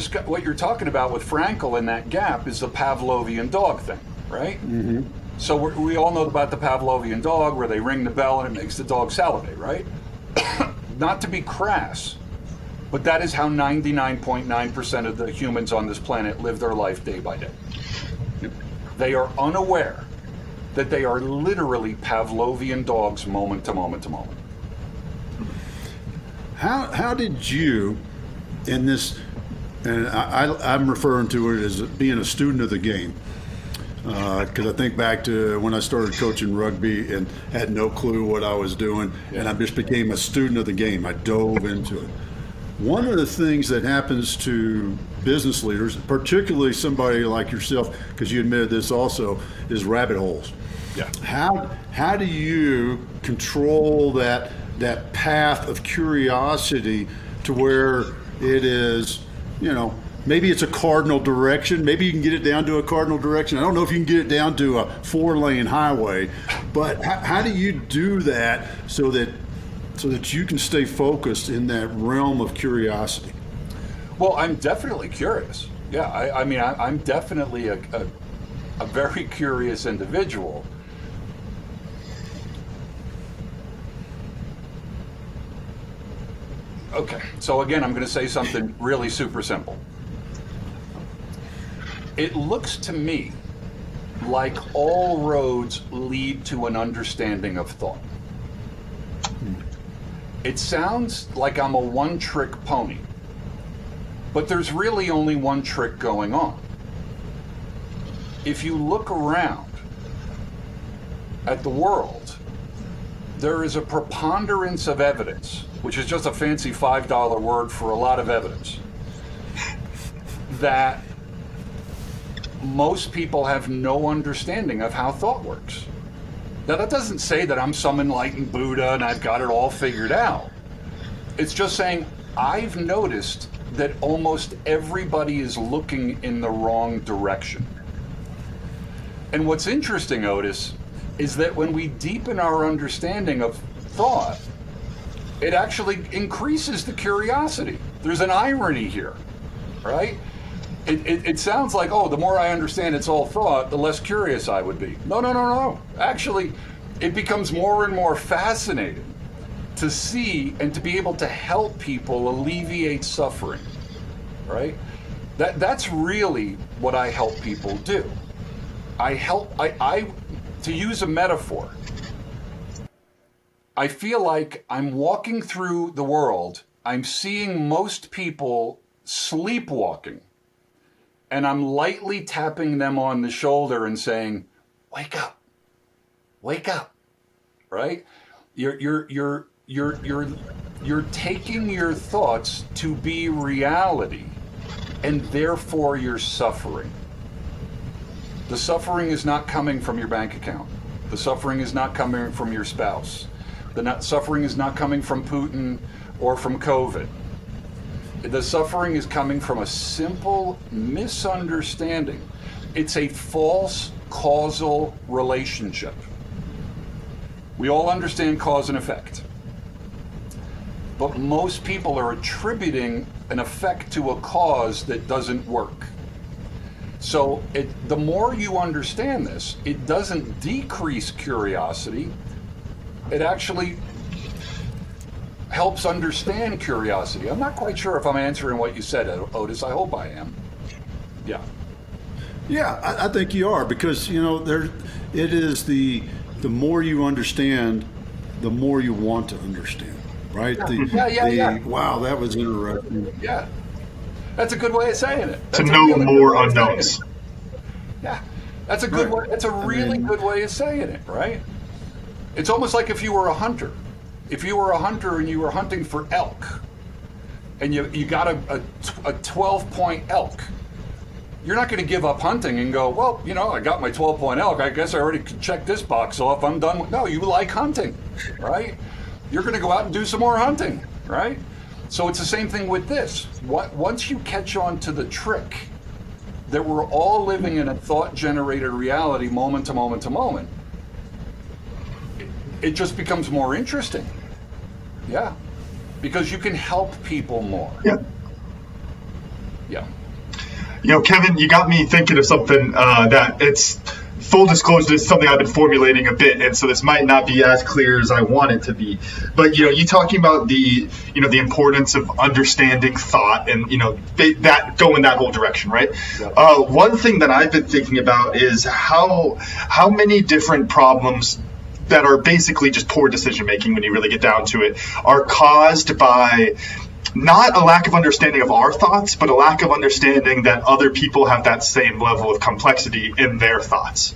talking about with Frankel and that gap is the Pavlovian dog thing, right? Mm-hmm. So we all know about the Pavlovian dog, where they ring the bell and it makes the dog salivate, right? Not to be crass, but that is how 99.9% of the humans on this planet live their life day by day. They are unaware that they are literally Pavlovian dogs moment to moment to moment. How did you, in this, and I'm referring to it as being a student of the game, because I think back to when I started coaching rugby and had no clue what I was doing, and I just became a student of the game. I dove into it. One of the things that happens to business leaders, particularly somebody like yourself, because you admitted this also, is rabbit holes. Yeah. How do you control that path of curiosity to where it is, maybe it's a cardinal direction. Maybe you can get it down to a cardinal direction. I don't know if you can get it down to a 4-lane highway, but how do you do that so that you can stay focused in that realm of curiosity? Well, I'm definitely curious. Yeah, I'm definitely a very curious individual. Okay, so again, I'm going to say something really super simple. It looks to me like all roads lead to an understanding of thought. It sounds like I'm a one-trick pony, but there's really only one trick going on. If you look around at the world, there is a preponderance of evidence, which is just a fancy $5 word for a lot of evidence, that most people have no understanding of how thought works. Now, that doesn't say that I'm some enlightened Buddha and I've got it all figured out. It's just saying I've noticed that almost everybody is looking in the wrong direction. And what's interesting, Otis, is that when we deepen our understanding of thought, it actually increases the curiosity. There's an irony here, right? It sounds like, oh, the more I understand it's all thought, the less curious I would be. No. Actually, it becomes more and more fascinating to see and to be able to help people alleviate suffering, right? That's really what I help people do. To use a metaphor, I feel like I'm walking through the world, I'm seeing most people sleepwalking, and I'm lightly tapping them on the shoulder and saying, wake up, right? You're taking your thoughts to be reality, and therefore you're suffering. The suffering is not coming from your bank account. The suffering is not coming from your spouse. The suffering is not coming from Putin or from COVID. The suffering is coming from a simple misunderstanding. It's a false causal relationship. We all understand cause and effect. But most people are attributing an effect to a cause that doesn't work. So the more you understand this, it doesn't decrease curiosity. It actually helps understand curiosity. I'm not quite sure if I'm answering what you said, Otis. I hope I am. Yeah. Yeah, I think you are, because it is the more you understand, the more you want to understand, right? Yeah. Wow, that was interesting. Yeah. That's a good way of saying it. To know more unknowns. Yeah, that's a good way. That's a really good way of saying it, right? It's almost like if you were a hunter. If you were a hunter and you were hunting for elk, and you got a 12-point elk, you're not going to give up hunting and go, well, I got my 12-point elk. I guess I already can check this box off. I'm done. No, you like hunting, right? You're going to go out and do some more hunting, right? So it's the same thing with this. Once you catch on to the trick that we're all living in a thought-generated reality moment to moment to moment, it just becomes more interesting. Yeah. Because you can help people more. Yeah. Yeah. Kevin, you got me thinking of something that it's full disclosure. This is something I've been formulating a bit, and so this might not be as clear as I want it to be. But you talking about the importance of understanding thought, and that go in that whole direction, right? Yeah. One thing that I've been thinking about is how many different problems that are basically just poor decision making, when you really get down to it, are caused by not a lack of understanding of our thoughts, but a lack of understanding that other people have that same level of complexity in their thoughts.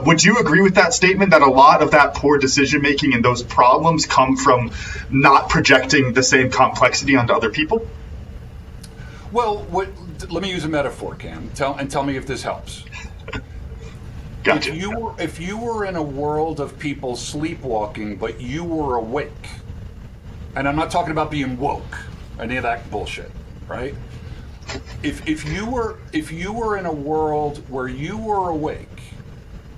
Would you agree with that statement, that a lot of that poor decision making and those problems come from not projecting the same complexity onto other people? Well, let me use a metaphor, Cam. Tell me if this helps. Gotcha. If you were in a world of people sleepwalking, but you were awake, and I'm not talking about being woke, any of that bullshit, right? If you were in a world where you were awake,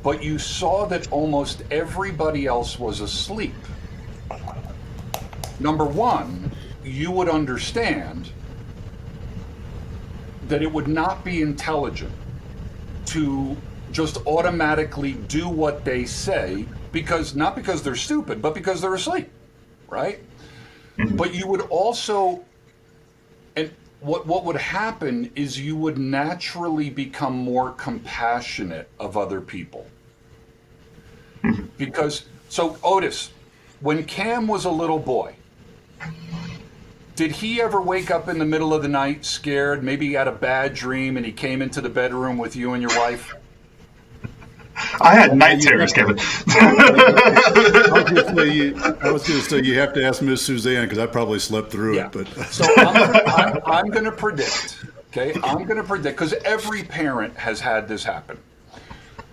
but you saw that almost everybody else was asleep, number one, you would understand that it would not be intelligent to just automatically do what they say, not because they're stupid, but because they're asleep, right? But you would also, and what would happen is you would naturally become more compassionate of other people. So Otis, when Cam was a little boy, did he ever wake up in the middle of the night scared, maybe he had a bad dream and he came into the bedroom with you and your wife? I had night terrors, Kevin. I was going to say you have to ask Miss Suzanne, because I probably slept through it. But so I'm going to predict. Okay, I'm going to predict, because every parent has had this happen.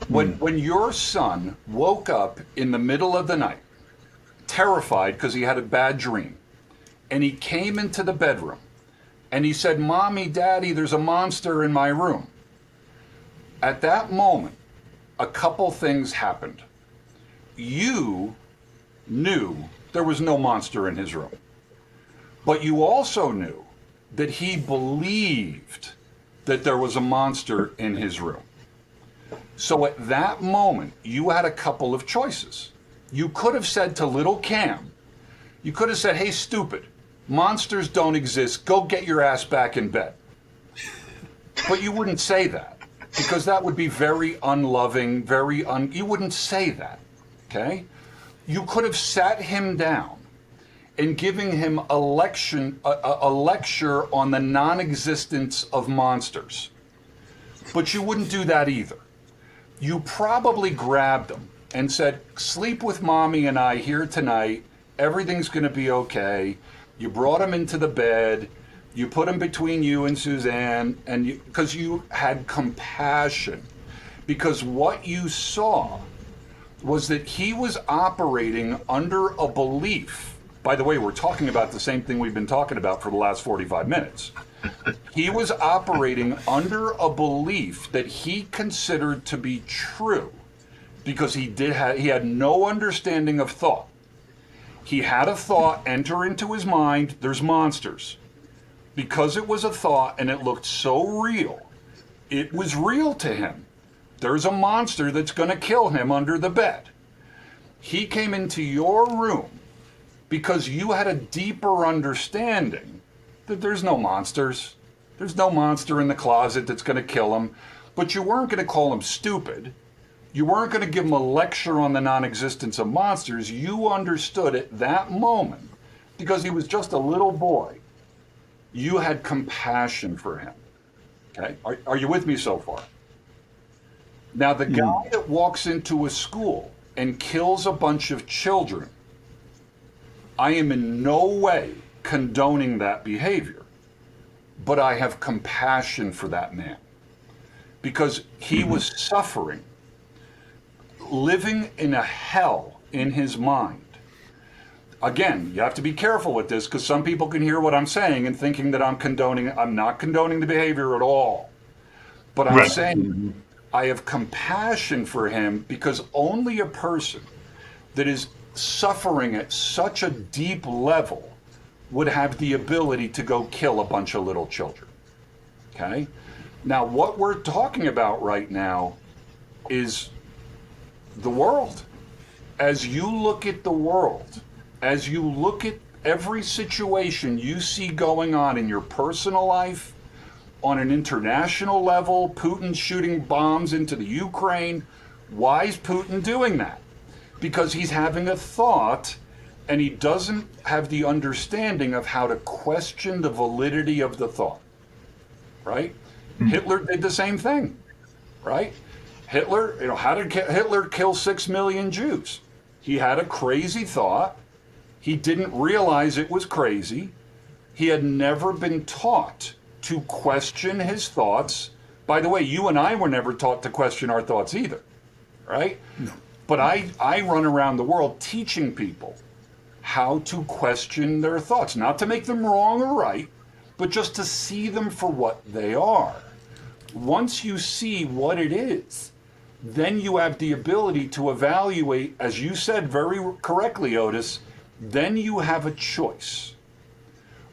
When your son woke up in the middle of the night, terrified because he had a bad dream, and he came into the bedroom, and he said, "Mommy, Daddy, there's a monster in my room." At that moment, a couple things happened. You knew there was no monster in his room, but you also knew that he believed that there was a monster in his room. So at that moment, you had a couple of choices. You could have said to little Cam, you could have said, "Hey, stupid, monsters don't exist. Go get your ass back in bed." But you wouldn't say that, because that would be very unloving, you wouldn't say that, okay? You could have sat him down and giving him a lecture on the non-existence of monsters. But you wouldn't do that either. You probably grabbed him and said, "Sleep with Mommy and I here tonight. Everything's going to be okay." You brought him into the bed. You put him between you and Suzanne, and because you had compassion, because what you saw was that he was operating under a belief. By the way, we're talking about the same thing we've been talking about for the last 45 minutes. He was operating under a belief that he considered to be true, because he had no understanding of thought. He had a thought enter into his mind, "There's monsters." Because it was a thought and it looked so real, it was real to him. There's a monster that's going to kill him under the bed. He came into your room because you had a deeper understanding that there's no monsters. There's no monster in the closet that's going to kill him. But you weren't going to call him stupid. You weren't going to give him a lecture on the non-existence of monsters. You understood at that moment, because he was just a little boy, you had compassion for him. Okay? Are you with me so far? Now, the guy that walks into a school and kills a bunch of children, I am in no way condoning that behavior, but I have compassion for that man, because he was suffering, living in a hell in his mind. Again, you have to be careful with this, because some people can hear what I'm saying and thinking that I'm condoning it. I'm not condoning the behavior at all. But I'm saying I have compassion for him, because only a person that is suffering at such a deep level would have the ability to go kill a bunch of little children. Okay? Now, what we're talking about right now is the world. As you look at the world, as you look at every situation you see going on in your personal life, on an international level, Putin shooting bombs into the Ukraine, why is Putin doing that? Because he's having a thought and he doesn't have the understanding of how to question the validity of the thought, right? Hitler did the same thing, right? Hitler, how did Hitler kill 6 million Jews? He had a crazy thought. He didn't realize it was crazy. He had never been taught to question his thoughts. By the way, you and I were never taught to question our thoughts either, right? No. But I run around the world teaching people how to question their thoughts, not to make them wrong or right, but just to see them for what they are. Once you see what it is, then you have the ability to evaluate, as you said very correctly, Otis, then you have a choice.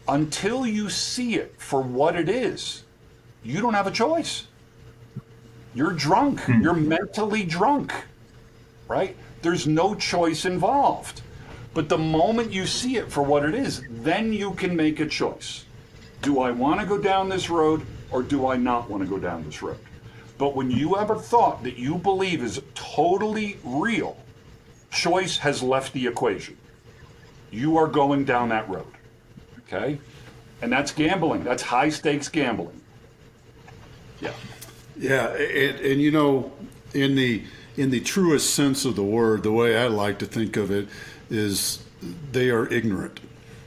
Until you see it for what it is, you don't have a choice. You're drunk. You're mentally drunk, right? There's no choice involved. But the moment you see it for what it is, then you can make a choice. Do I want to go down this road or do I not want to go down this road? But when you have a thought that you believe is totally real, choice has left the equation. You are going down that road, okay? And that's gambling. That's high stakes gambling. Yeah. Yeah, and in the truest sense of the word, the way I like to think of it is they are ignorant.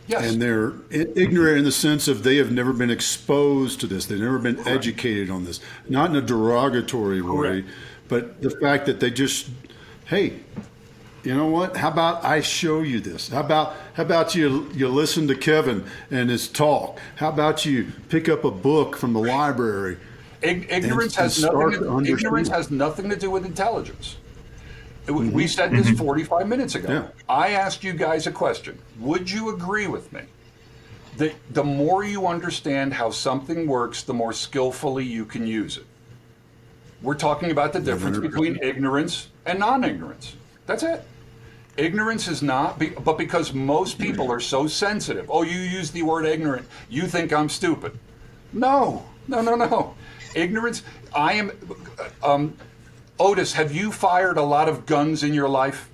Yes. And they're ignorant in the sense of they have never been exposed to this. They've never been educated on this. Not in a derogatory way, but the fact that they just, hey, you know what? How about I show you this? How about you listen to Kevin and his talk? How about you pick up a book from the library? Ignorance has nothing to do with intelligence. We said this 45 minutes ago. Yeah. I asked you guys a question. Would you agree with me that the more you understand how something works, the more skillfully you can use it? We're talking about the difference between ignorance and non-ignorance. That's it. Ignorance is not, but because most people are so sensitive. Oh, you use the word ignorant. You think I'm stupid. No. Ignorance, I am, Otis, have you fired a lot of guns in your life?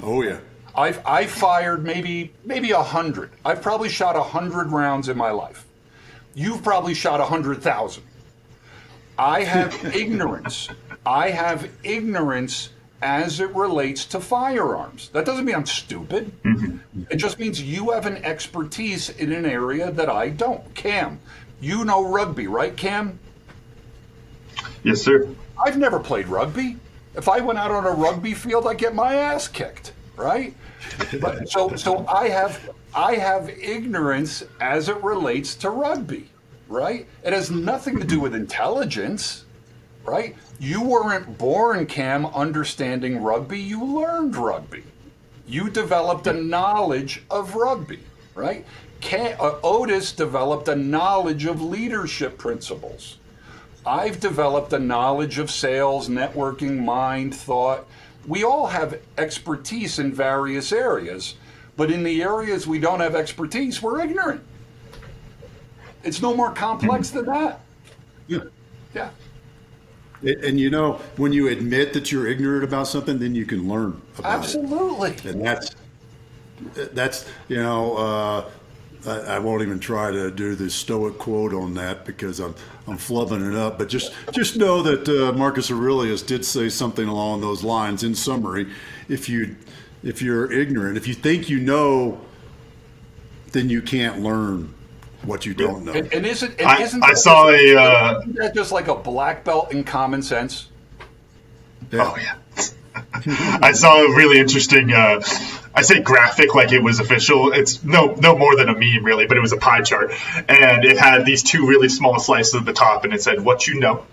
Oh, yeah. I've fired maybe 100. I've probably shot 100 rounds in my life. You've probably shot 100,000. I have ignorance. I have ignorance as it relates to firearms. That doesn't mean I'm stupid. It just means you have an expertise in an area that I don't. Cam, you know rugby, right, Cam? Yes, sir. I've never played rugby. If I went out on a rugby field, I'd get my ass kicked, right? But so I have ignorance as it relates to rugby, right? It has nothing to do with intelligence, right? You weren't born, Cam, understanding rugby. You learned rugby. You developed a knowledge of rugby, right? Otis developed a knowledge of leadership principles. I've developed a knowledge of sales, networking, mind, thought. We all have expertise in various areas, but in the areas we don't have expertise, we're ignorant. It's no more complex than that. Yeah. And when you admit that you're ignorant about something, then you can learn about Absolutely. it. And that's I won't even try to do the Stoic quote on that because I'm flubbing it up. But just know that Marcus Aurelius did say something along those lines. In summary, if you're ignorant, if you think you know, then you can't learn what you don't know. And isn't that just like a black belt in common sense? Yeah. Oh yeah. I saw a really interesting, I say graphic like it was official. It's no more than a meme really, but it was a pie chart. And it had these two really small slices at the top and it said what you know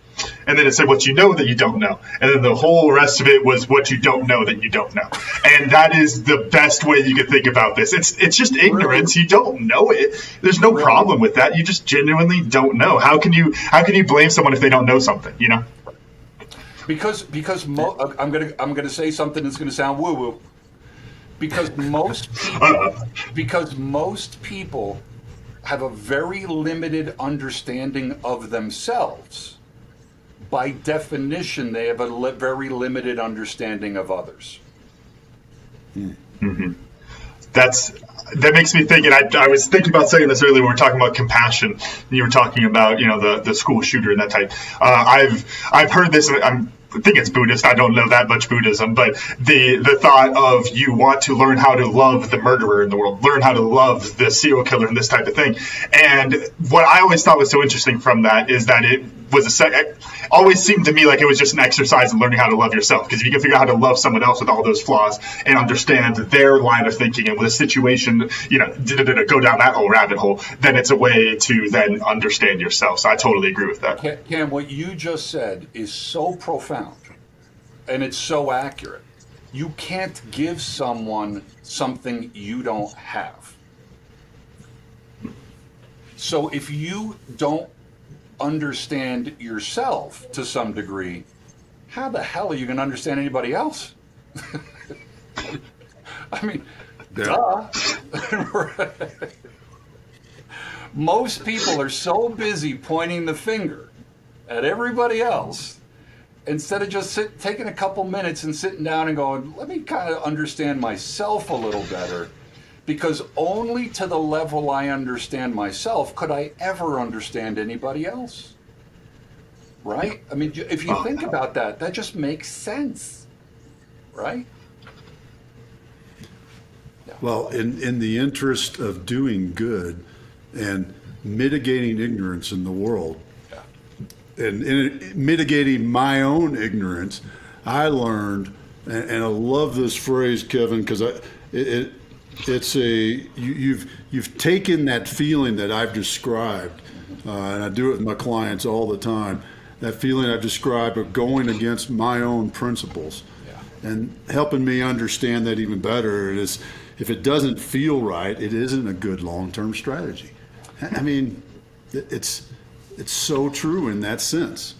And then it said what you know that you don't know. And then the whole rest of it was what you don't know that you don't know. And that is the best way you could think about this. It's just ignorance. You don't know it. There's no problem with that. You just genuinely don't know. How can you blame someone if they don't know something, you know? Because I'm gonna say something that's gonna sound woo woo. Because most people have a very limited understanding of themselves. By definition, they have a very limited understanding of others. Mm-hmm. That makes me think, and I was thinking about saying this earlier when we were talking about compassion. And you were talking about, you know, the school shooter and that type. I've heard this. I think it's Buddhist. I don't know that much Buddhism, but the thought of you want to learn how to love the murderer in the world, learn how to love the serial killer and this type of thing. And what I always thought was so interesting from that is that it was it always seemed to me like it was just an exercise in learning how to love yourself. Because if you can figure out how to love someone else with all those flaws and understand their line of thinking and with a situation, you know, go down that whole rabbit hole, then it's a way to then understand yourself. So I totally agree with that. Cam, what you just said is so profound. And it's so accurate. You can't give someone something you don't have. So if you don't understand yourself to some degree, how the hell are you going to understand anybody else? I mean, duh. Most people are so busy pointing the finger at everybody else instead of just taking a couple minutes and sitting down and going, let me kind of understand myself a little better, because only to the level I understand myself could I ever understand anybody else. Right? I mean, if you think about that, that just makes sense. Right? Yeah. Well, in the interest of doing good and mitigating ignorance in the world, and in mitigating my own ignorance, I learned, and I love this phrase, Kevin, because you've taken that feeling that I've described, and I do it with my clients all the time. That feeling I've described of going against my own principles, and helping me understand that even better. It is, if it doesn't feel right, it isn't a good long-term strategy. I mean, it's so true in that sense.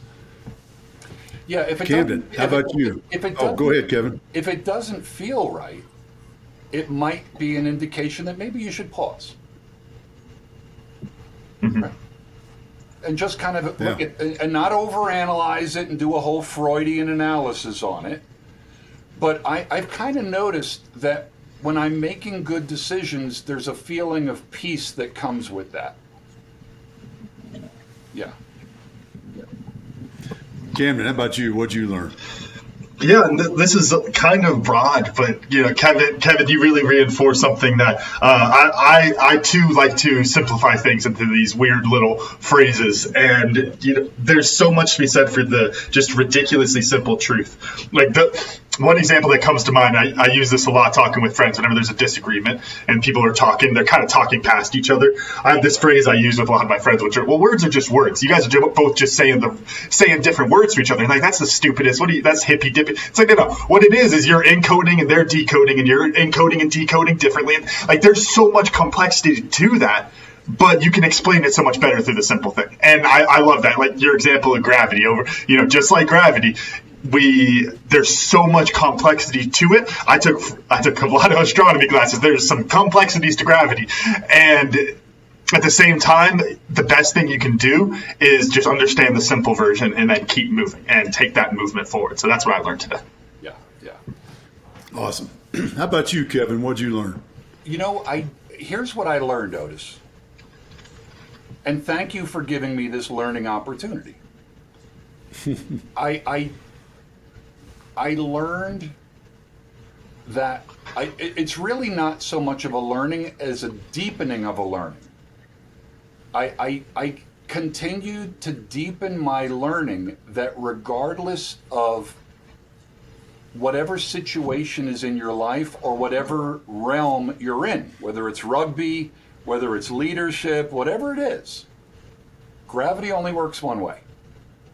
Yeah, if it Camden, how about you? Go ahead, Kevin. If it doesn't feel right, it might be an indication that maybe you should pause. Mm-hmm. Right? And just kind of look at, and not overanalyze it and do a whole Freudian analysis on it. But I've kind of noticed that when I'm making good decisions, there's a feeling of peace that comes with that. Yeah. Camden, how about you? What'd you learn? Yeah, and this is kind of broad, but you know, Kevin, you really reinforced something that I too like to simplify things into these weird little phrases, and you know, there's so much to be said for the just ridiculously simple truth. Like the one example that comes to mind, I use this a lot talking with friends whenever there's a disagreement and people are talking, they're kind of talking past each other. I have this phrase I use with a lot of my friends, which are, well, words are just words. You guys are both just saying different words to each other. And like, that's the stupidest. That's hippy dippy. It's like, no, what it is you're encoding and they're decoding and you're encoding and decoding differently. And like, there's so much complexity to that. But you can explain it so much better through the simple thing. And I love that. Like your example of gravity just like gravity, there's so much complexity to it. I took a lot of astronomy classes. There's some complexities to gravity. And at the same time, the best thing you can do is just understand the simple version and then keep moving and take that movement forward. So that's what I learned today. Yeah. Awesome. How about you, Kevin? What'd you learn? You know, here's what I learned, Otis. And thank you for giving me this learning opportunity. I learned that it's really not so much of a learning as a deepening of a learning. I continued to deepen my learning that regardless of whatever situation is in your life or whatever realm you're in, whether it's rugby, whether it's leadership, whatever it is, gravity only works one way,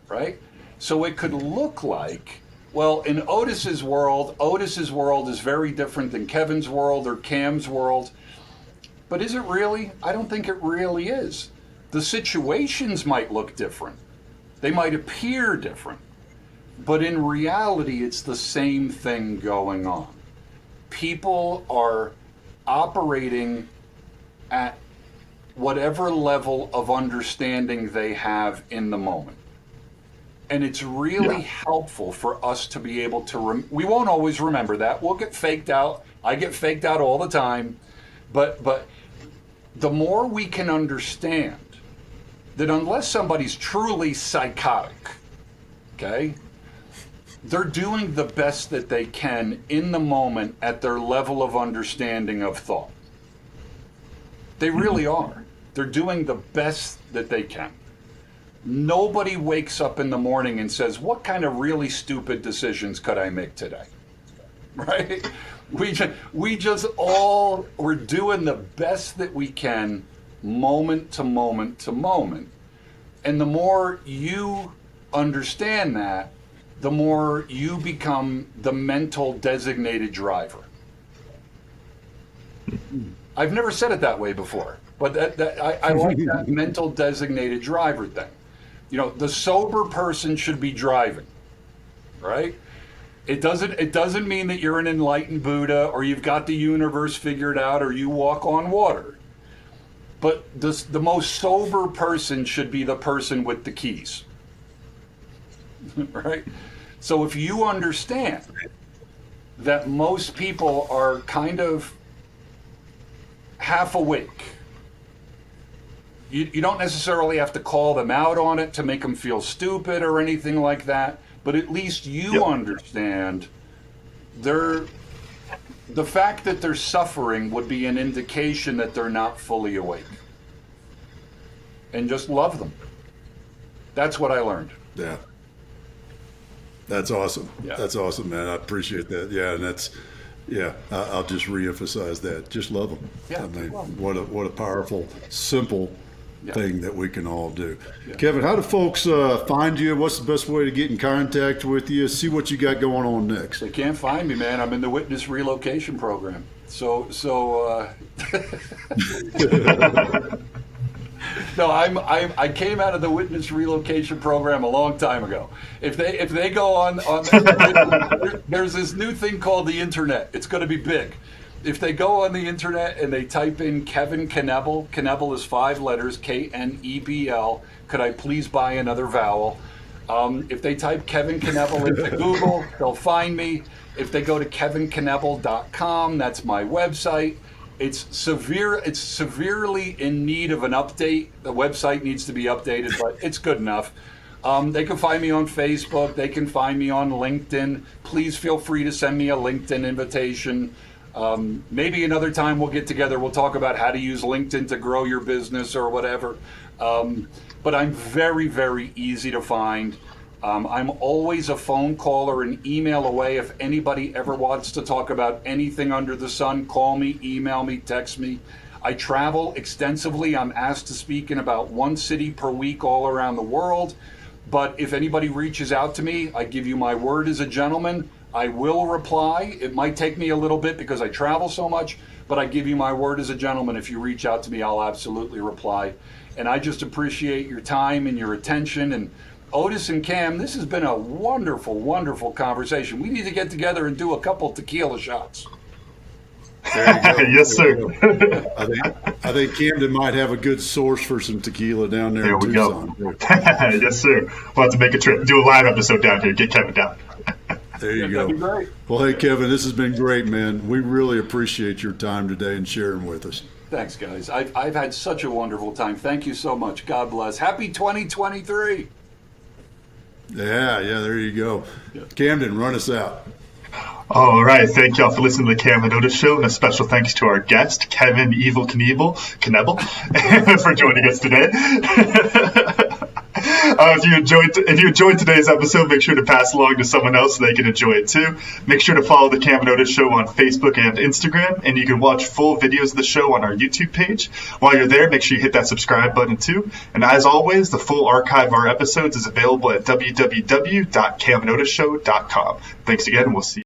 right? So it could look like, well, in Otis's world is very different than Kevin's world or Cam's world. But is it really? I don't think it really is. The situations might look different. They might appear different. But in reality, it's the same thing going on. People are operating at whatever level of understanding they have in the moment. And it's really helpful for us to be able to, we won't always remember that. We'll get faked out. I get faked out all the time. But the more we can understand that unless somebody's truly psychotic, okay, they're doing the best that they can in the moment at their level of understanding of thought. They really are. They're doing the best that they can. Nobody wakes up in the morning and says, what kind of really stupid decisions could I make today? Right? We just all, we're doing the best that we can moment to moment to moment. And the more you understand that, the more you become the mental designated driver. I've never said it that way before, but I like that mental designated driver thing. You know, the sober person should be driving, right? It doesn't mean that you're an enlightened Buddha or you've got the universe figured out or you walk on water. But the most sober person should be the person with the keys, right? So if you understand that most people are kind of half awake, you don't necessarily have to call them out on it to make them feel stupid or anything like that, but at least you understand the fact that they're suffering would be an indication that they're not fully awake. And just love them. That's what I learned. Yeah. That's awesome. Yeah. That's awesome, man. I appreciate that. Yeah, and I'll just reemphasize that. Just love them. Yeah, I mean, what a powerful, simple thing that we can all do. Yeah. Kevin, how do folks find you? What's the best way to get in contact with you? See what you got going on next. They can't find me, man. I'm in the witness relocation program. So no, I came out of the witness relocation program a long time ago. If they go on there's this new thing called the internet. It's going to be big. If they go on the internet and they type in Kevin Knebl, Knebl is 5 letters, Knebl. Could I please buy another vowel? If they type Kevin Knebl into Google, they'll find me. If they go to kevinknebl.com, that's my website. It's severely in need of an update. The website needs to be updated, but it's good enough. They can find me on Facebook. They can find me on LinkedIn. Please feel free to send me a LinkedIn invitation. Maybe another time we'll get together. We'll talk about how to use LinkedIn to grow your business or whatever. But I'm very, very easy to find. I'm always a phone call or an email away. If anybody ever wants to talk about anything under the sun, call me, email me, text me. I travel extensively. I'm asked to speak in about 1 city per week all around the world. But if anybody reaches out to me, I give you my word as a gentleman, I will reply. It might take me a little bit because I travel so much, but I give you my word as a gentleman. If you reach out to me, I'll absolutely reply. And I just appreciate your time and your attention. And Otis and Cam, this has been a wonderful, wonderful conversation. We need to get together and do a couple tequila shots. There you go. Yes, sir. I think Camden might have a good source for some tequila down there. There we go. Yes, sir. We'll have to make a trip, do a live episode down here, get Kevin down. There you go. That'd be great. Well, hey, Kevin, this has been great, man. We really appreciate your time today and sharing with us. Thanks, guys. I've had such a wonderful time. Thank you so much. God bless. Happy 2023. Yeah, there you go. Yeah. Camden, run us out. All right. Thank y'all for listening to the Cam and Otis Show, and a special thanks to our guest, Kevin Knebl, for joining us today. If you enjoyed today's episode, make sure to pass along to someone else so they can enjoy it too. Make sure to follow the Cam and Otis Show on Facebook and Instagram, and you can watch full videos of the show on our YouTube page. While you're there, make sure you hit that subscribe button too. And as always, the full archive of our episodes is available at www.camandotisshow.com. Thanks again, and we'll see you.